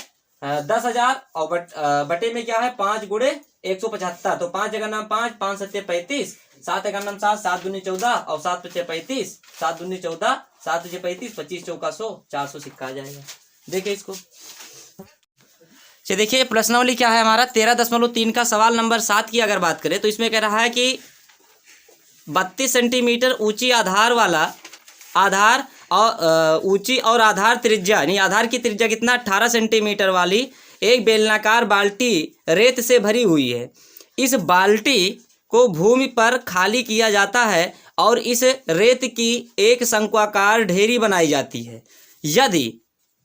10,000, और बटे में क्या है 5 गुणे 175, तो 5 जगह नाम 5, 5 7 35, 7 एक नाम 7, 7 दूनी 14 और 7 5 35, 7 दूनी 14, 7 5 35, 25 चौका 100, 400 सिक्का आ जाएगा। देखिए इसको, देखिए प्रश्नावली क्या है हमारा, 13.3 का सवाल नंबर 7 की अगर बात करें तो इसमें कह रहा है कि 32 सेंटीमीटर ऊंची आधार वाला, आधार और ऊंची और आधार त्रिज्या, यानी आधार की त्रिज्या कितना 18 सेंटीमीटर वाली एक बेलनाकार बाल्टी रेत से भरी हुई है। इस बाल्टी को भूमि पर खाली किया जाता है और इस रेत की एक शंक्वाकार ढेरी बनाई जाती है।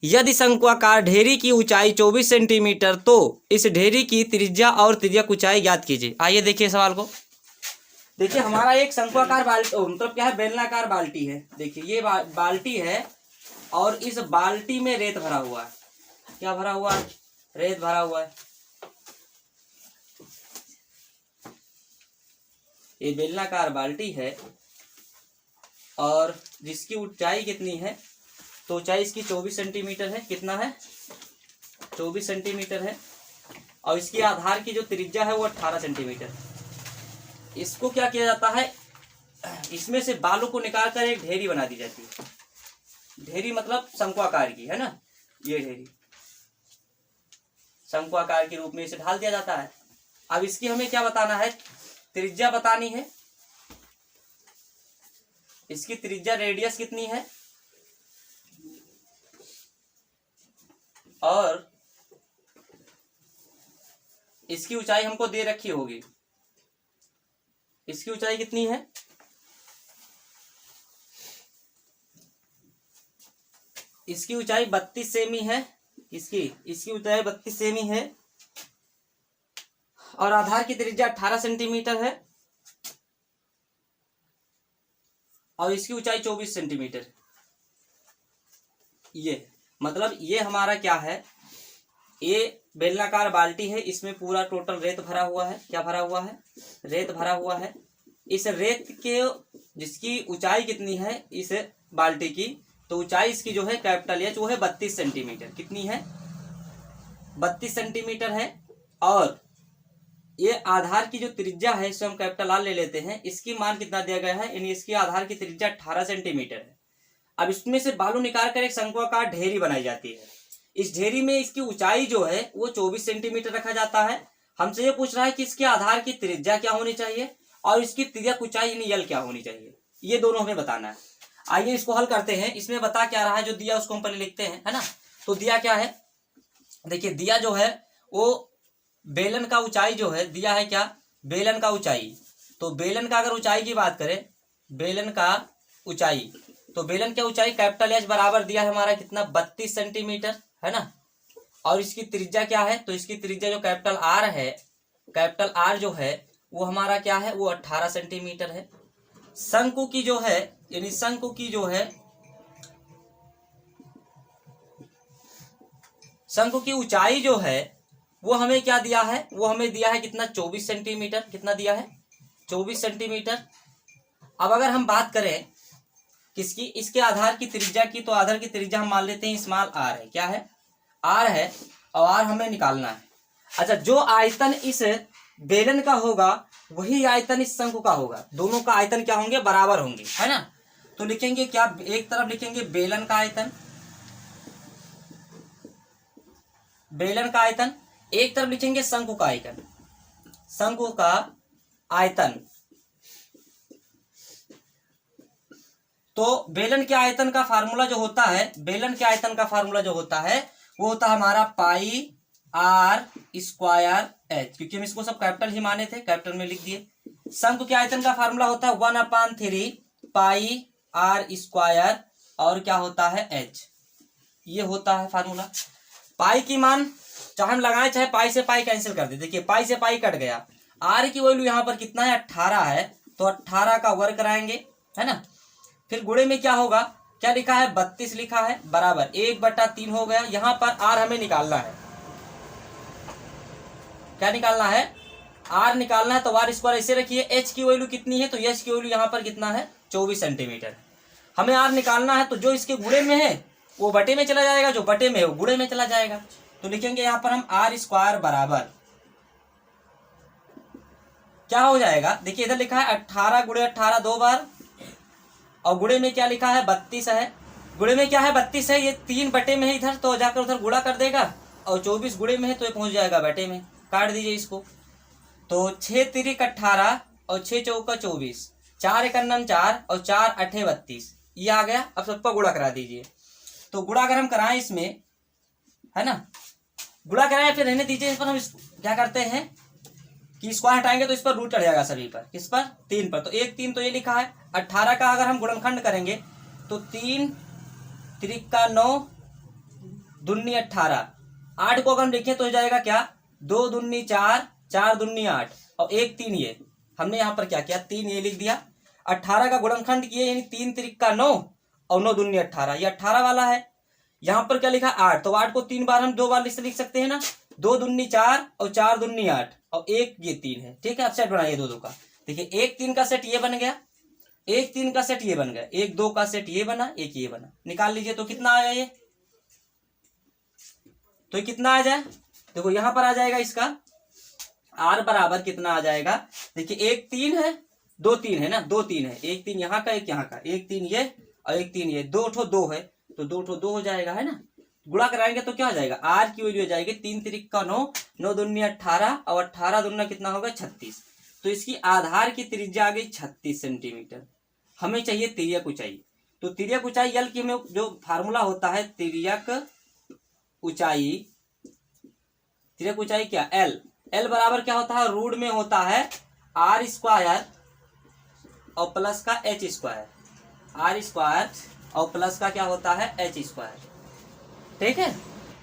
यदि शंक्वाकार ढेरी की ऊंचाई 24 सेंटीमीटर, तो इस ढेरी की त्रिज्या और त्रिज्यक ऊंचाई ज्ञात कीजिए। आइए देखिए सवाल को। देखिए हमारा एक शंक्वाकार बाल्टी, मतलब क्या है, बेलनाकार बाल्टी है। देखिए ये बाल्टी है और इस बाल्टी में रेत भरा हुआ है। क्या भरा हुआ है, रेत भरा हुआ है। ये बेलनाकार बाल्टी है और जिसकी ऊंचाई कितनी है, तो ऊंचाई इसकी 24 सेंटीमीटर है। कितना है, 24 सेंटीमीटर है। और इसकी आधार की जो त्रिज्या है वो 18 सेंटीमीटर। इसको क्या किया जाता है, इसमें से बालू को निकाल कर एक ढेरी बना दी जाती है। ढेरी मतलब शंक्वाकार की, है ना, ये ढेरी शंक्वाकार के रूप में इसे ढाल दिया जाता है। अब इसकी हमें क्या बताना है, त्रिज्या बतानी है। इसकी त्रिज्या रेडियस कितनी है और इसकी ऊंचाई हमको दे रखी होगी। इसकी ऊंचाई कितनी है, इसकी ऊंचाई 32 सेमी है। इसकी ऊंचाई 32 सेमी है और आधार की त्रिज्या 18 सेंटीमीटर है और इसकी ऊंचाई 24 सेंटीमीटर। ये मतलब ये हमारा क्या है, ये बेलनाकार बाल्टी है, इसमें पूरा टोटल रेत भरा हुआ है। क्या भरा हुआ है, रेत भरा हुआ है। इस रेत के जिसकी ऊंचाई कितनी है इस बाल्टी की, तो ऊंचाई इसकी जो है कैपिटल एच वो है 32 सेंटीमीटर। कितनी है, 32 सेंटीमीटर है। और ये आधार की जो त्रिज्या है, इसको हम कैपिटल आर ले लेते हैं, इसकी मान कितना दिया गया है, यानी इसकी आधार की त्रिज्या 18 सेंटीमीटर है। अब इसमें से बालू निकाल कर एक शंक्वाकार ढेरी बनाई जाती है। इस ढेरी में इसकी ऊंचाई जो है वो 24 सेंटीमीटर रखा जाता है। हमसे ये पूछ रहा है कि इसके आधार की त्रिज्या क्या होनी चाहिए और इसकी त्रिज्यक ऊंचाई यानी यल क्या होनी चाहिए, ये दोनों हमें बताना है। आइए इसको हल करते हैं। इसमें बता क्या रहा है, जो दिया उसको हम पहले लिखते हैं, है ना। तो दिया क्या है, देखिए दिया जो है वो बेलन का ऊंचाई जो है, दिया है क्या, बेलन का ऊंचाई। तो बेलन का अगर ऊंचाई की बात करें, बेलन का ऊंचाई, तो बेलन की ऊंचाई कैपिटल एच बराबर दिया है हमारा कितना, 32 सेंटीमीटर, है ना। और इसकी त्रिज्या क्या है, तो इसकी त्रिज्या जो कैपिटल आर है, कैपिटल आर जो है वो हमारा क्या है, वो 18 सेंटीमीटर है। शंकु की जो है, यानी शंकु की जो है, शंकु की ऊंचाई जो है वो हमें क्या दिया है, वो हमें दिया है कितना, 24 सेंटीमीटर। कितना दिया है, 24 सेंटीमीटर। अब अगर हम बात करें किसकी, इसके आधार की त्रिज्या की, तो आधार की त्रिज्या हम मान लेते हैं स्मॉल आर है। क्या है, आर है, और आर हमें निकालना है। अच्छा, जो आयतन इस बेलन का होगा वही आयतन इस शंकु का होगा। दोनों का आयतन क्या होंगे, बराबर होंगे, है ना। तो लिखेंगे क्या, एक तरफ लिखेंगे बेलन का आयतन, बेलन का आयतन, एक तरफ लिखेंगे शंकु का आयतन, शंकु का आयतन। तो बेलन के आयतन का फार्मूला जो होता है, बेलन के आयतन का फार्मूला जो होता है वो होता है हमारा पाई आर स्क्वायर एच, क्योंकि हम इसको सब कैपिटल ही माने थे, कैपिटल में लिख दिए। शंकु के आयतन का फार्मूला होता है 1/3 पाई आर स्क्वायर और क्या होता है एच, ये होता है फार्मूला। पाई की मान चाहे हम लगाएं चाहे पाई से पाई कैंसिल कर दे, देखिए पाई से पाई कट गया। आर की वैल्यू यहाँ पर कितना है 18 है, तो 18 का वर्ग कराएंगे, है ना। फिर गुणे में क्या होगा, क्या लिखा है 32 लिखा है, बराबर 1/3 हो गया। यहाँ पर आर हमें निकालना है, क्या निकालना है, आर निकालना है। तो आर स्क्वायर ऐसे रखिए, एच की वैल्यू कितनी है, तो एच की वैल्यू यहाँ पर कितना है 24 सेंटीमीटर। हमें आर निकालना है, तो जो इसके गुणे में है वो बटे में चला जाएगा, जो बटे में है वो गुणे में चला जाएगा। तो लिखेंगे यहाँ पर हम आर स्क्वायर बराबर क्या हो जाएगा, देखिए इधर लिखा है 18 गुणे 18 2 बार, और गुणे में क्या लिखा है 32 है। गुणे में क्या है 32 है, ये 3 बटे में है इधर, तो जाकर उधर गुणा कर देगा, और 24 गुणे में है तो ये पहुंच जाएगा बटे में, काट दीजिए इसको। तो 6 तिरिक 18 और 6 चौका 24, 4 एकन्नम 4 और 4 अठे 32, ये आ गया। अब सबका गुणा करा दीजिए। तो गुणा अगर हम कराएं इसमें, है ना, गुणा कराएं फिर रहने दीजिए। इस पर हम क्या करते हैं कि स्क्वायर हटाएंगे तो इस पर रूट चढ़ जाएगा सभी पर, किस पर 3 पर। तो 1 3 तो ये लिखा है। 18 का अगर हम गुणनखंड करेंगे तो 3 तिरिका 9 दूनी 18, 8 को अगर हम लिखें तो हो जाएगा क्या 2 दूनी 4 4 दूनी 8 और 1 3, ये हमने यहाँ पर क्या किया 3 ये लिख दिया। 18 का गुणनखंड किए यानी 3 तिरिका 9 और 9 दूनी 18, ये 18 वाला है। यहाँ पर क्या लिखा 8, तो 8 को 3 बार हम 2 बार लिख सकते हैं ना, 2 दूनी 4 और 4 दूनी 8 और 1 ये 3 है, ठीक है। अब सेट बनाइए 2 2 का, देखिए 1 3 का सेट ये बन गया, 1 3 का सेट ये बन गया, 1 2 का सेट ये बना, 1 ये बना, निकाल लीजिए। तो कितना आया ये, तो ये कितना आ जाए, देखो यहाँ पर आ जाएगा इसका आर बराबर कितना आ जाएगा, देखिए 1 3 है 2 3 है ना, 2 3 है, 1 3 यहाँ का 1 यहाँ का, 1 3 ये और 1 3 ये, 2 ठो 2 है तो 2 ठो 2 हो जाएगा, है ना। गुणा कराएंगे तो क्या हो जाएगा, आर की वैल्यू हो जाएगी 3 तिरिका 9 9 दूनी 18 और 18 दूना कितना होगा 36। तो इसकी आधार की त्रिज्या आ गई 36 सेंटीमीटर। हमें चाहिए तिर्यक ऊंचाई, तो तिर्यक ऊंचाई एल की हमें जो फार्मूला होता है तिर्यक ऊंचाई, तिर्यक ऊंचाई क्या एल, एल बराबर क्या होता है रूट में होता है आर स्क्वायर और प्लस का एच स्क्वायर, आर स्क्वायर और प्लस का क्या होता है एच स्क्वायर, ठीक है।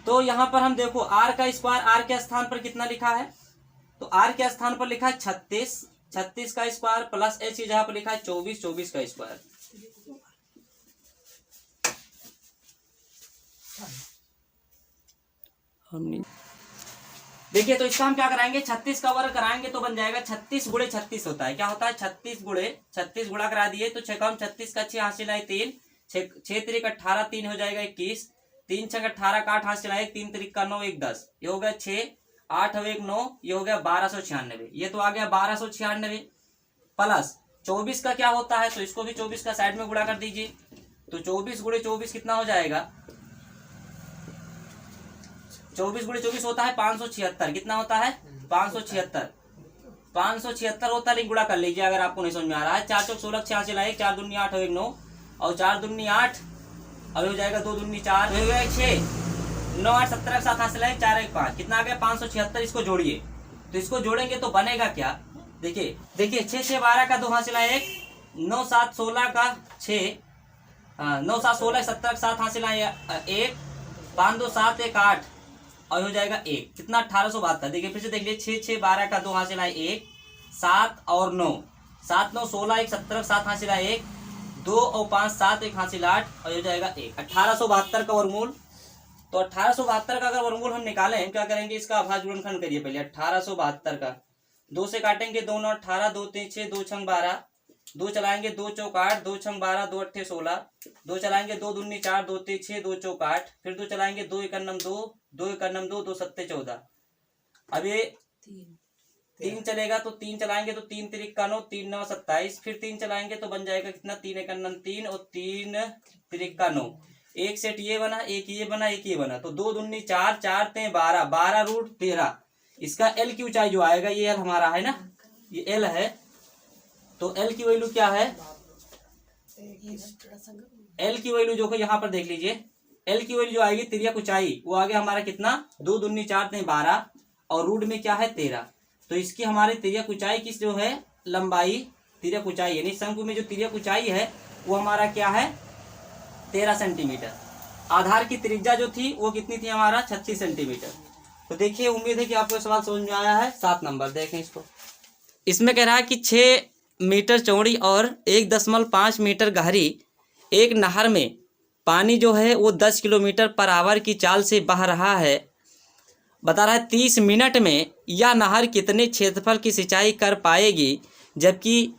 तो यहां पर हम देखो आर का स्क्वायर, आर के स्थान पर कितना लिखा है, तो आर के स्थान पर लिखा है 36, 36 का स्क्वायर प्लस एच जहां पर लिखा है 24, 24 का स्क्वायर। देखिए तो इसका हम क्या कराएंगे 36 का वर्ग कराएंगे तो बन जाएगा 36 गुणे 36 होता है, क्या होता है 36 गुणे 36 गुणा करा दिए तो 6 36 का 6 हासिल आए 3, 6 तिरिक 18 3 हो जाएगा 21, 3 6 18 का 8 हासिल आए 3 तिरिक का 9 1 10, ये हो गया 6 8 और 1 9, ये हो गया 1296, ये तो आ गया 1296 प्लस 24 का क्या होता है, तो इसको भी 24 का साइड में गुणा कर दीजिए। तो 24 गुणे 24 कितना हो जाएगा, 24 गुणे 24 होता है 576, कितना होता है 576, 576 होता है, लेकिन गुणा कर लीजिए अगर आपको नहीं समझ में आ रहा है। 4 चौक 16 86 लाए, 4 दूनी 8 और 1 9 और 4 दूनी 8 अब हो जाएगा 2 दूनी 4 हो गया 6 9 8 17 के साथ हासिल है 4 1 5, कितना आ गया 576। इसको जोड़िए, तो इसको जोड़ेंगे तो बनेगा क्या, देखिए देखिए 6 6 12 का 2 हासिल है 1, 9 7 16 का 6 9 7 16 17 के साथ हासिल है 1, 5 2 7 1 8 और हो जाएगा 1, कितना 1872। देखिए फिर से देख लीजिए 6 6 12 का 2 हासिल है 1, 7 और 9 7 9 16 1 17 के साथ हासिल है 1, 2 और 5 7 1 हासिल 8 और हो जाएगा 1, 1872 का वर्गमूल। तो 1872 का अगर वर्गमूल हम निकालें क्या करेंगे, इसका अभाज्य गुणनखंड करिए पहले। 1872 का 2 से काटेंगे 2 9 18 2 3 6 2 6 12, 2 चलाएंगे 2 चौक 8 2 6 12 2 8 16, 2 चलाएंगे 2 दूनी 4 2 3 6 2 चौक 8, फिर 2 चलाएंगे 2 एकन्नम 2 2 एकन्नम 2 2 सत्ते 14। अब ये 3 चलेगा तो 3 चलाएंगे तो 3 तिरिक का 9 3 9 27, फिर 3 चलाएंगे तो बन जाएगा कितना 3 एकन्नम 3 और 3 तिरिक का 9, एक सेट ये बना एक ये बना एक ये बना, तो 2 दूनी 4 4 ते 12 12 रूट 13। इसका एल की ऊंचाई जो आएगा ये एल हमारा है ना, ये एल है, तो एल की वैल्यू क्या है एल की वैल्यू जो है यहाँ पर देख लीजिए, एल की वैल्यू जो आएगी तिर्यक ऊंचाई वो आगे हमारा कितना 2 दूनी 4 नहीं 12 और रूट में क्या है 13। तो इसकी हमारी तिर्यक ऊंचाई की जो है लंबाई तिर्यक ऊंचाई यानी शंकु में जो तिर्यक ऊंचाई है वो हमारा क्या है 13 सेंटीमीटर। आधार की त्रिज्या जो थी वो कितनी थी हमारा 36 सेंटीमीटर। तो देखिए उम्मीद है कि आपको सवाल समझ में आया है। 7 नंबर देखें इसको। इसमें कह रहा है कि 6 मीटर चौड़ी और 1.5 मीटर गहरी एक नहर में पानी जो है वो 10 किलोमीटर पर आवर की चाल से बह रहा है। बता रहा है 30 मिनट में यह नहर कितने क्षेत्रफल की सिंचाई कर पाएगी, जबकि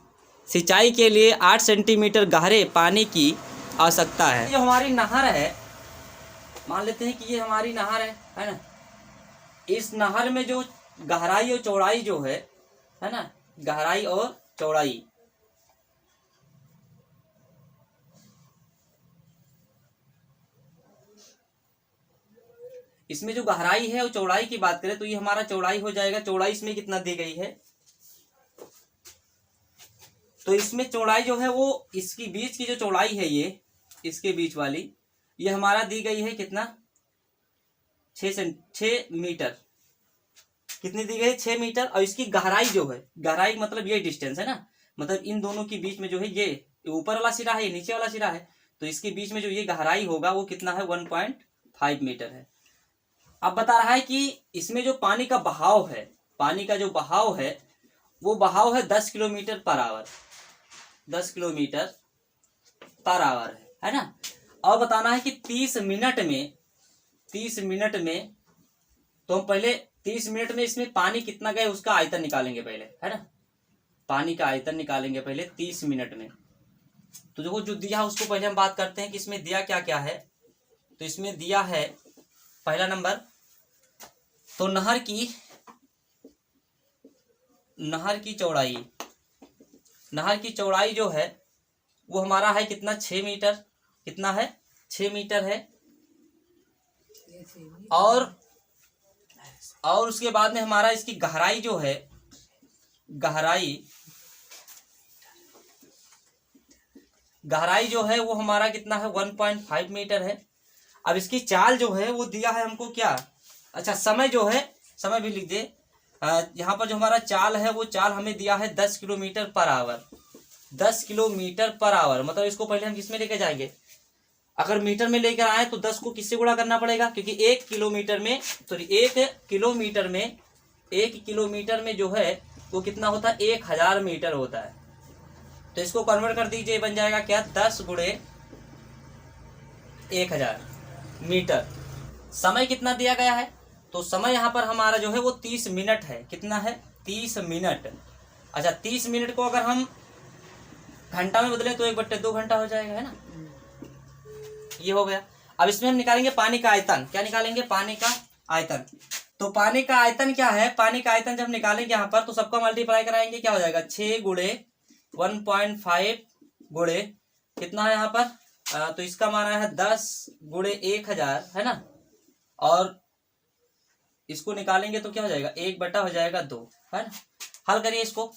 सिंचाई के लिए 8 सेंटीमीटर गहरे पानी की आवश्यकता है। ये हमारी नहर है, मान लेते हैं कि ये हमारी नहर है ना। इस नहर में जो गहराई और चौड़ाई जो है ना, गहराई और चौड़ाई इसमें जो गहराई है और चौड़ाई की बात करें तो ये हमारा चौड़ाई हो जाएगा। चौड़ाई इसमें कितना दी गई है, तो इसमें चौड़ाई जो है वो इसकी बीच की जो चौड़ाई है ये इसके बीच वाली ये हमारा दी गई है कितना 6 मीटर। कितनी दी गई 6 मीटर। और इसकी गहराई जो है, गहराई मतलब ये डिस्टेंस है ना, मतलब इन दोनों के बीच में जो है ये ऊपर वाला सिरा है ये नीचे वाला सिरा है, तो इसके बीच में जो ये गहराई होगा वो कितना है 1.5 मीटर है। अब बता रहा है कि इसमें जो पानी का बहाव है, पानी का जो बहाव है वो बहाव है 10 kilometre per hour, 10 kilometre per hour है ना। और बताना है कि 30 मिनट में तो हम पहले 30 मिनट में इसमें पानी कितना गए उसका आयतन निकालेंगे पहले, है ना। पानी का आयतन निकालेंगे पहले 30 मिनट में। तो देखो जो दिया उसको पहले हम बात करते हैं कि इसमें दिया क्या क्या है। तो इसमें दिया है पहला नंबर तो नहर की चौड़ाई जो है वो हमारा है कितना 6 मीटर। कितना है 6 मीटर है। और उसके बाद में हमारा इसकी गहराई जो है, गहराई जो है वो हमारा कितना है 1.5 मीटर है। अब इसकी चाल जो है वो दिया है हमको क्या, अच्छा समय जो है, समय भी लिख दे। यहाँ पर जो हमारा चाल है वो चाल हमें दिया है 10 kilometre per hour. 10 kilometre per hour मतलब इसको पहले हम किस में लेकर जाएंगे, अगर मीटर में लेकर आए तो 10 को किससे गुणा करना पड़ेगा, क्योंकि 1 किलोमीटर में जो है वो कितना होता है 1000 मीटर होता है। तो इसको कन्वर्ट कर दीजिए, बन जाएगा क्या 10 गुणे 1000 मीटर। समय कितना दिया गया है, तो समय यहाँ पर हमारा जो है वो 30 मिनट है। कितना है 30 मिनट। अच्छा 30 मिनट को अगर हम घंटा में बदले तो 1/2 घंटा हो जाएगा, है ना। ये हो गया। अब इसमें हम निकालेंगे पानी का आयतन। क्या निकालेंगे, पानी का आयतन। तो पानी का आयतन क्या है, पानी का आयतन जब निकालेंगे यहाँ पर तो सबका मल्टीप्लाई कराएंगे, क्या हो जाएगा 6 गुणे 1.5 गुणे कितना है यहाँ पर, तो इसका माना है 10 गुणे 1000 है ना। और इसको निकालेंगे तो क्या हो जाएगा 1/2 हो जाएगा 2, है ना। हल करिए इसको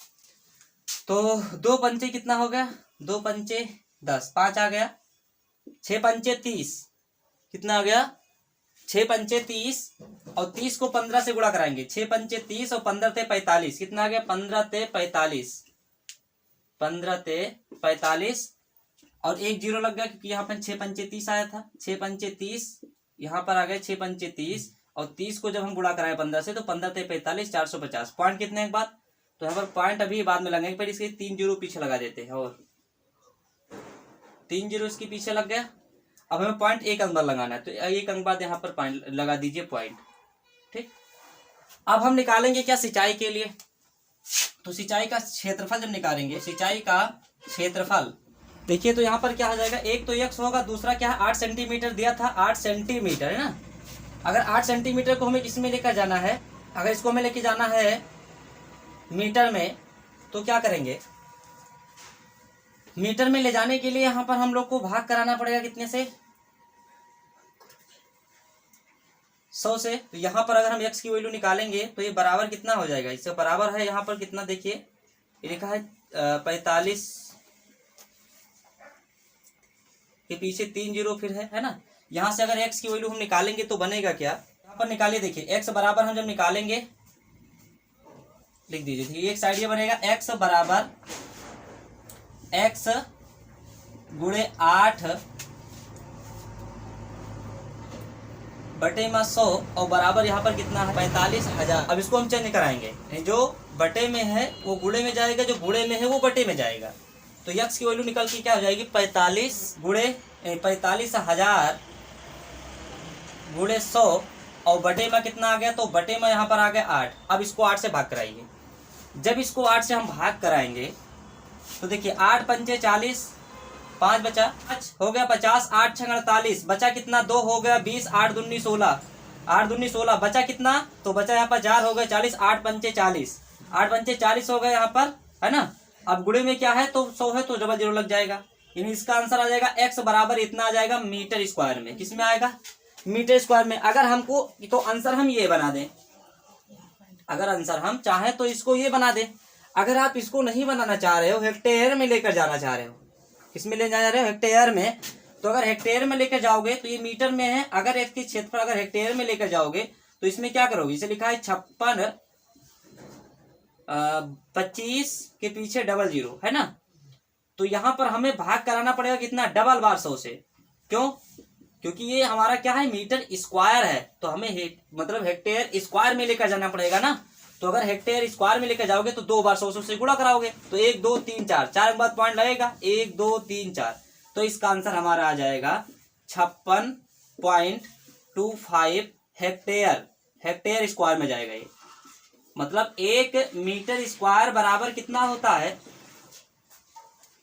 तो 2 पंचे कितना हो गया, 2 पंचे 10, 5 आ गया, 6 पंचे 30 कितना आ गया 6 पंचे 30 और 30 को 15 से गुणा कराएंगे। 6 पंचे 30 और 15 ते 45 कितना आ गया 15 ते 45, 15 ते 45 और 1 जीरो लग गया क्योंकि यहाँ पर 6 पंचे 30 आया था। 6 पंचे 30 यहाँ पर आ गए 6 पंचे 30 और 30 को जब हम गुणा कराए 15 से तो 15 ते 45 450। पॉइंट कितने के बाद, तो यहाँ पर पॉइंट अभी बाद में लगेंगे, पर इसके 3 जीरो पीछे लगा देते हैं और 3 जीरो इसके पीछे लग गया। अब हमें पॉइंट 1 अंक बाद लगाना है तो 1 अंक बाद यहाँ पर पॉइंट लगा दीजिए पॉइंट, ठीक। अब हम निकालेंगे क्या सिंचाई के लिए, तो सिंचाई का क्षेत्रफल जब निकालेंगे, सिंचाई का क्षेत्रफल देखिए तो यहाँ पर क्या हो जाएगा, एक तो x होगा, दूसरा क्या है 8 सेंटीमीटर दिया था, 8 सेंटीमीटर है ना। अगर 8 सेंटीमीटर को हमें किसमें लेकर जाना है, अगर इसको हमें लेके जाना है मीटर में तो क्या करेंगे, मीटर में ले जाने के लिए यहाँ पर हम लोग को भाग कराना पड़ेगा कितने से 100 से। तो यहाँ पर अगर हम x की वैल्यू निकालेंगे तो ये बराबर कितना हो जाएगा, इससे बराबर है यहाँ पर कितना देखिए ये लिखा है 45 के पीछे 3 जीरो फिर है ना। यहाँ से अगर x की वैल्यू हम निकालेंगे तो बनेगा क्या, यहाँ पर निकालिए, देखिए x बराबर हम जब निकालेंगे, लिख दीजिए, ठीक है, एक साइड ये बनेगा x बराबर x गुणे 8 बटे में 100 और बराबर यहाँ पर कितना है 45,000। अब इसको हम चेंज कराएंगे, जो बटे में है वो गुणे में जाएगा, जो गुणे में है वो बटे में जाएगा। तो x की वैल्यू निकल के क्या हो जाएगी 45,000 गुणे 100 और बटे में कितना आ गया, तो बटे में यहाँ पर आ गया 8। अब इसको 8 से भाग कराइए। जब इसको 8 से हम भाग कराएंगे तो देखिए 8 पंचे 40, 5 बचा 5 हो गया 50, 8 छंग 48, बचा कितना 2 हो गया 20, 8 दूनी 16, 8 दूनी 16, बचा कितना, तो बचा यहाँ पर 4 हो गया 40, 8 पंचे 40, 8 पंचे 40 हो गया यहाँ पर, है ना। अब गुणे में क्या है, तो 100 है तो डबल जीरो लग जाएगा, यानी इसका आंसर आ जाएगा x बराबर इतना आ जाएगा मीटर स्क्वायर में। किस में आएगा, मीटर स्क्वायर में। अगर हमको तो आंसर हम ये बना दें, अगर आंसर हम चाहे तो इसको ये बना दें। अगर आप इसको नहीं बनाना चाह रहे हो, हेक्टेयर में लेकर जाना चाह रहे हो, किसमें ले जा रहे हो, हेक्टेयर में, तो अगर हेक्टेयर में लेकर जाओगे तो ये मीटर में है। अगर इसके क्षेत्रफल अगर हेक्टेयर में लेकर जाओगे तो इसमें क्या करोगे, इसे लिखा है 56 25 के पीछे डबल जीरो, है ना। तो यहाँ पर हमें भाग कराना पड़ेगा कितना, डबल बार 100 से। क्यों, क्योंकि ये हमारा क्या है, मीटर स्क्वायर है, तो हमें मतलब हेक्टेयर स्क्वायर में लेकर जाना पड़ेगा ना। तो अगर हेक्टेयर स्क्वायर में लेकर जाओगे तो 2 बार 100 से गुणा कराओगे, तो 1 2 3 4 4 के बाद पॉइंट लगेगा 1 2 3 4। तो इसका आंसर हमारा आ जाएगा 56.25 हेक्टेयर, हेक्टेयर स्क्वायर में जाएगा ये। मतलब 1 मीटर स्क्वायर बराबर कितना होता है,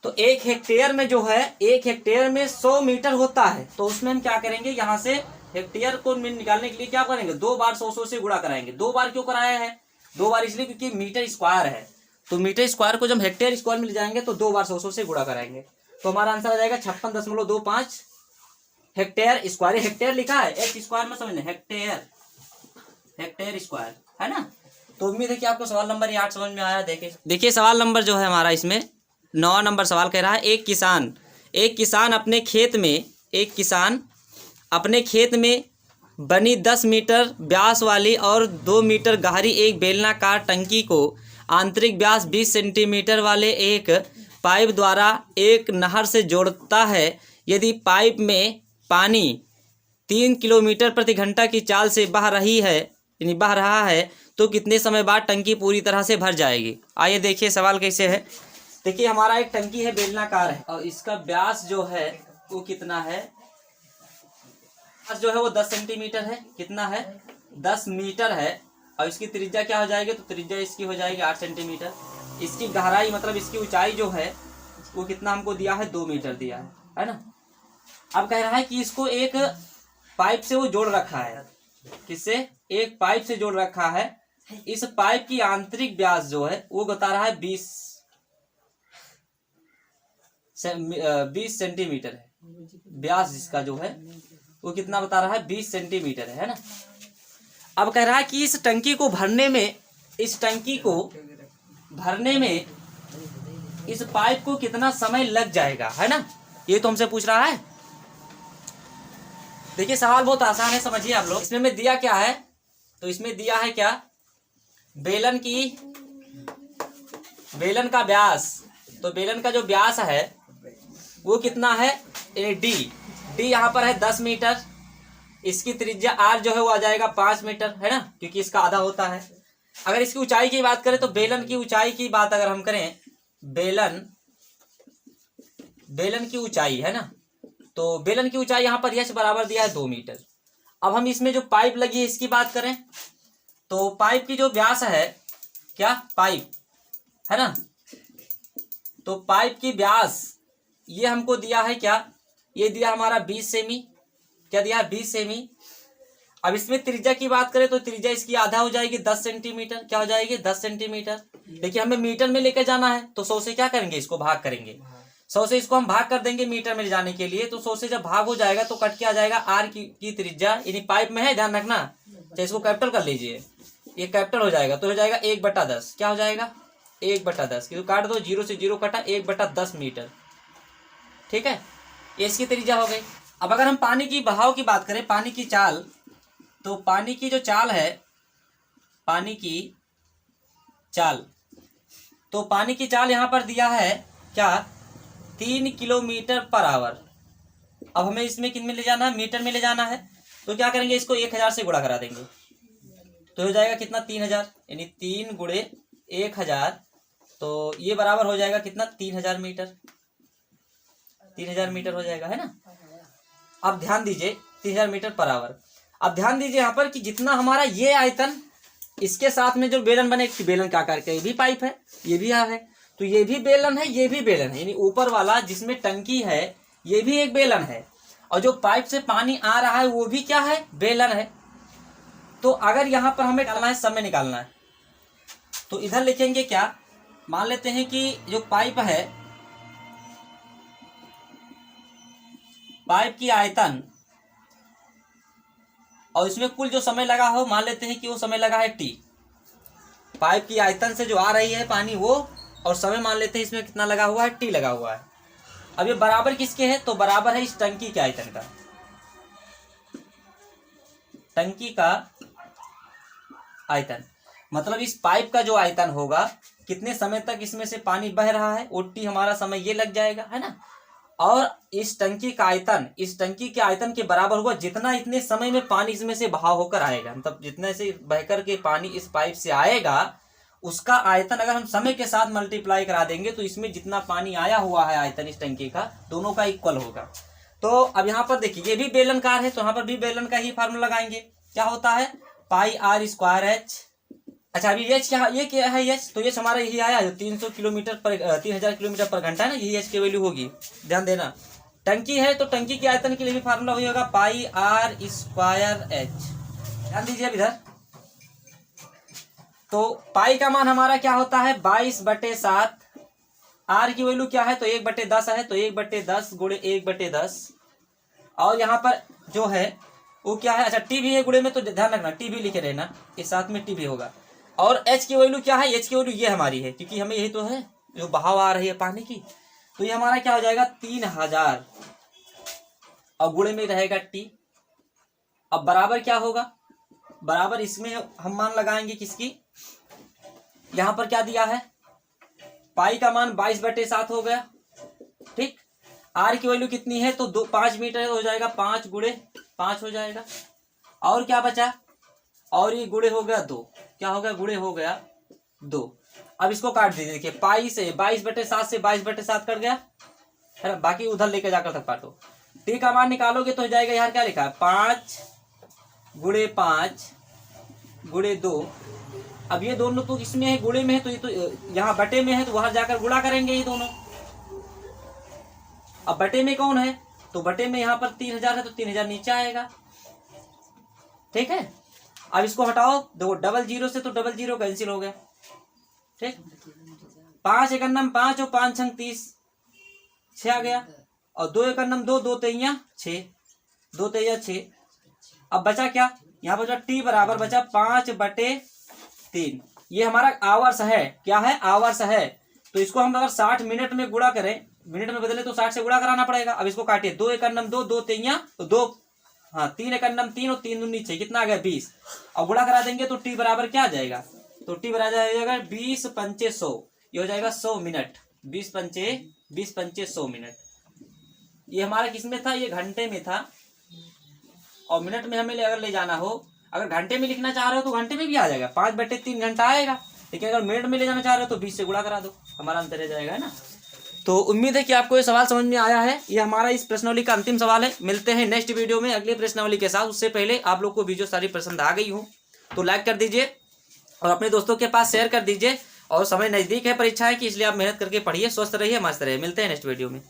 तो 1 हेक्टेयर में जो है, 1 हेक्टेयर में 100 मीटर होता है। तो उसमें हम क्या करेंगे, यहाँ से हेक्टेयर को निकालने के लिए क्या करेंगे, 2 बार 100 से गुणा कराएंगे। 2 बार क्यों कराया है, 2 बार इसलिए क्योंकि मीटर स्क्वायर है, तो मीटर स्क्वायर को जब हेक्टेयर स्क्वायर मिल जाएंगे तो 2 बार 100 से गुणा कराएंगे। तो हमारा आंसर आ जाएगा 56.25 हेक्टेयर स्क्वायर। हेक्टेयर लिखा है, एच स्क्वायर में समझ लें, हेक्टेयर, हेक्टेयर स्क्वायर, है ना। तो उम्मीद है कि आपको सवाल नंबर 8 समझ में आया। देखिए सवाल नंबर जो है हमारा इसमें 9 नंबर सवाल कह रहा है, एक किसान अपने खेत में बनी 10 मीटर व्यास वाली और 2 मीटर गहरी एक बेलनाकार टंकी को आंतरिक व्यास 20 सेंटीमीटर वाले एक पाइप द्वारा एक नहर से जोड़ता है। यदि पाइप में पानी 3 किलोमीटर प्रति घंटा की चाल से बह रहा है तो कितने समय बाद टंकी पूरी तरह से भर जाएगी। आइए देखिए सवाल कैसे है। देखिए हमारा एक टंकी है, बेलनाकार है, और इसका व्यास जो है वो कितना है, व्यास जो है वो 10 सेंटीमीटर है। कितना है, 10 मीटर है। और इसकी त्रिज्या क्या हो जाएगी, तो त्रिज्या इसकी हो जाएगी 8 सेंटीमीटर। इसकी गहराई मतलब इसकी ऊंचाई जो है वो कितना हमको दिया है, 2 मीटर दिया है ना। अब कह रहा है कि इसको एक पाइप से वो जोड़ रखा है। किससे, एक पाइप से जोड़ रखा है। इस पाइप की आंतरिक व्यास जो है वो बता रहा है 20 सेंटीमीटर है। व्यास जिसका जो है वो कितना बता रहा है, 20 सेंटीमीटर है ना। अब कह रहा है कि इस टंकी को भरने में इस पाइप को कितना समय लग जाएगा, है ना, ये तो हमसे पूछ रहा है। देखिए सवाल बहुत आसान है, समझिए आप लोग। इसमें में दिया क्या है, तो इसमें दिया है क्या, बेलन का व्यास। तो बेलन का जो व्यास है वो कितना है, डी यहाँ पर है 10 मीटर। इसकी त्रिज्या आर जो है वो आ जाएगा 5 मीटर, है ना, क्योंकि इसका आधा होता है। अगर इसकी ऊंचाई की बात करें तो बेलन की ऊंचाई की बात अगर हम करें, बेलन की ऊंचाई, है ना, तो बेलन की ऊंचाई यहाँ पर यश बराबर दिया है 2 मीटर। अब हम इसमें जो पाइप लगी है इसकी बात करें तो पाइप की जो व्यास है, क्या पाइप है ना, तो पाइप की व्यास ये हमको दिया है क्या, ये दिया हमारा 20 सेमी। क्या दिया, 20 सेमी। अब इसमें त्रिज्या की बात करें तो त्रिज्या इसकी आधा हो जाएगी 10 सेंटीमीटर। क्या हो जाएगी, 10 सेंटीमीटर। देखिए हमें मीटर में लेकर जाना है तो 100 से क्या करेंगे, इसको भाग करेंगे। 100 से इसको हम भाग कर देंगे मीटर में ले जाने के लिए। तो 100 से जब भाग हो जाएगा तो कट के आ जाएगा आर की त्रिज्या, यानी पाइप में है, ध्यान रखना। चाहे इसको कैपिटल कर लीजिए, ये कैपिटल हो जाएगा तो हो जाएगा 1/10। क्या हो जाएगा, 1/10। क्योंकि काट दो, 0 से 0 कटा, 1/10 मीटर। ठीक है, ये इसकी त्रिज्या हो गई। अब अगर हम पानी की बहाव की बात करें, पानी की चाल, तो पानी की जो चाल है, पानी की चाल, तो पानी की चाल यहाँ पर दिया है क्या, 3 किलोमीटर पर आवर। अब हमें इसमें किन में ले जाना है, मीटर में ले जाना है। तो क्या करेंगे, इसको 1000 से गुणा करा देंगे, तो हो जाएगा कितना, 3000, यानी 3 गुणे 1000, तो ये बराबर हो जाएगा कितना, 3000 मीटर। 3000 मीटर हो जाएगा, है ना। अब ध्यान दीजिए, 3000 मीटर पर आवर। अब ध्यान दीजिए यहाँ पर कि जितना हमारा ये आयतन, इसके साथ में जो बेलन बने, बेलन का आकार का, ये भी पाइप है, ये भी है, तो ये भी बेलन है, ये भी बेलन है, यानी ऊपर वाला जिसमें टंकी है ये भी एक बेलन है, और जो पाइप से पानी आ रहा है वो भी क्या है, बेलन है। तो अगर यहाँ पर हमें निकालना है, समय निकालना है, तो इधर लिखेंगे क्या, मान लेते हैं कि जो पाइप है, पाइप की आयतन और इसमें कुल जो समय लगा हो, मान लेते हैं कि वो समय लगा है टी। पाइप की आयतन से जो आ रही है पानी वो, और समय मान लेते हैं इसमें कितना लगा हुआ है, टी लगा हुआ है। अब ये बराबर किसके है, तो बराबर है इस टंकी के आयतन का। टंकी का आयतन मतलब इस पाइप का जो आयतन होगा, कितने समय तक इसमें से पानी बह रहा है, वो टी हमारा समय ये लग जाएगा, है ना। और इस टंकी का आयतन, इस टंकी के आयतन के बराबर होगा जितना इतने समय में पानी इसमें से बहाव होकर आएगा, मतलब जितने से बहकर के पानी इस पाइप से आएगा, उसका आयतन अगर हम समय के साथ मल्टीप्लाई करा देंगे तो इसमें जितना पानी आया हुआ है आयतन इस टंकी का, दोनों का इक्वल होगा। तो अब यहाँ पर देखिए, ये भी बेलनकार है, तो यहाँ पर भी बेलन का ही फार्मूला लगाएंगे। क्या होता है, पाई आर स्क्वायर एच। अच्छा, अभी एच क्या, ये क्या है एच, तो एच हमारा यही आया जो 300 किलोमीटर पर 3000 किलोमीटर पर घंटा है ना, यही एच की वैल्यू होगी। ध्यान देना, टंकी है तो टंकी के आयतन के लिए भी फार्मूला वही होगा, पाई आर स्क्वायर एच। ध्यान दीजिए अब इधर, तो पाई का मान हमारा क्या होता है, 22/7। आर की वैल्यू क्या है, तो 1/10 है, तो 1/10 गुणे 1/10। और यहाँ पर जो है वो क्या है, अच्छा टी भी है गुणे में, तो ध्यान रखना टी भी लिखे रहना, इस साथ में टी भी होगा। और एच की वैल्यू क्या है, एच की वैल्यू ये हमारी है, क्योंकि हमें यही तो है जो बहाव आ रही है पानी की, तो ये हमारा क्या हो जाएगा 3000, और गुणे में रहेगा टी। अब बराबर क्या होगा, बराबर इसमें हम मान लगाएंगे किसकी, यहां पर क्या दिया है, पाई का मान 22/7 हो गया, ठीक। आर की वैल्यू कितनी है, तो 5 मीटर हो जाएगा, 5 गुणे 5 हो जाएगा। और क्या बचा, और ये गुणे हो गया 2, क्या हो गया, गुणे हो गया 2। अब इसको काट दीजिए, देखिए पाई से 22/7 से 22/7 कट गया है ना, बाकी उधर लेके जाकर तक काटो। टी का मान निकालोगे तो हो जाएगा, यार क्या लिखा है, 5 गुणे 5 गुणे 2। अब ये दोनों तो इसमें है, गुणे में है, तो ये तो यहाँ बटे में है, तो वहां जाकर गुणा करेंगे ये दोनों। अब बटे में कौन है, तो बटे में यहाँ पर 3000 है, तो 3000 नीचे आएगा, ठीक है। अब इसको हटाओ, देखो 00 से तो 00 कैंसिल हो गया, ठीक। 5 एकन्नम 5 और 5 छंग 30, 6 आ गया, और 2 एकन्नम 2, 2 तेइया 6, 2 तेइया 6। अब बचा क्या, यहाँ पर टी बराबर बचा 5/3। ये हमारा आवर्स है, क्या है, आवर्स है। तो इसको हम अगर 60 मिनट में गुणा करें, मिनट में बदले तो 60 से गुणा कराना पड़ेगा। अब इसको काटिए, 2 एकन्नम 2, 2 तेइया 2, हाँ 3 एकन्नम 3 और 3 दूनी 6, कितना आ गया 20। और गुणा करा देंगे तो टी बराबर क्या आ जाएगा, तो टी बराबर जाएगा 20 पंचे 100, ये हो जाएगा 100 मिनट, 20 पंचे 100 मिनट। ये हमारा किसमें था, ये घंटे में था, और मिनट में हमें अगर ले जाना हो, अगर घंटे में लिखना चाह रहे हो तो घंटे में भी आ जाएगा, 5/3 घंटा आएगा। लेकिन अगर मिनट में ले जाना चाह रहे हो तो 20 से गुणा करा दो, हमारा अंतर रह जाएगा, है ना। तो उम्मीद है कि आपको ये सवाल समझ में आया है। ये हमारा इस प्रश्नावली का अंतिम सवाल है। मिलते हैं नेक्स्ट वीडियो में अगले प्रश्नावली के साथ। उससे पहले आप लोग को वीडियो सारी पसंद आ गई हो तो लाइक कर दीजिए और अपने दोस्तों के पास शेयर कर दीजिए। और समय नज़दीक है परीक्षाएं की, इसलिए आप मेहनत करके पढ़िए, स्वस्थ रहिए, मस्त रहिए। मिलते हैं नेक्स्ट वीडियो में।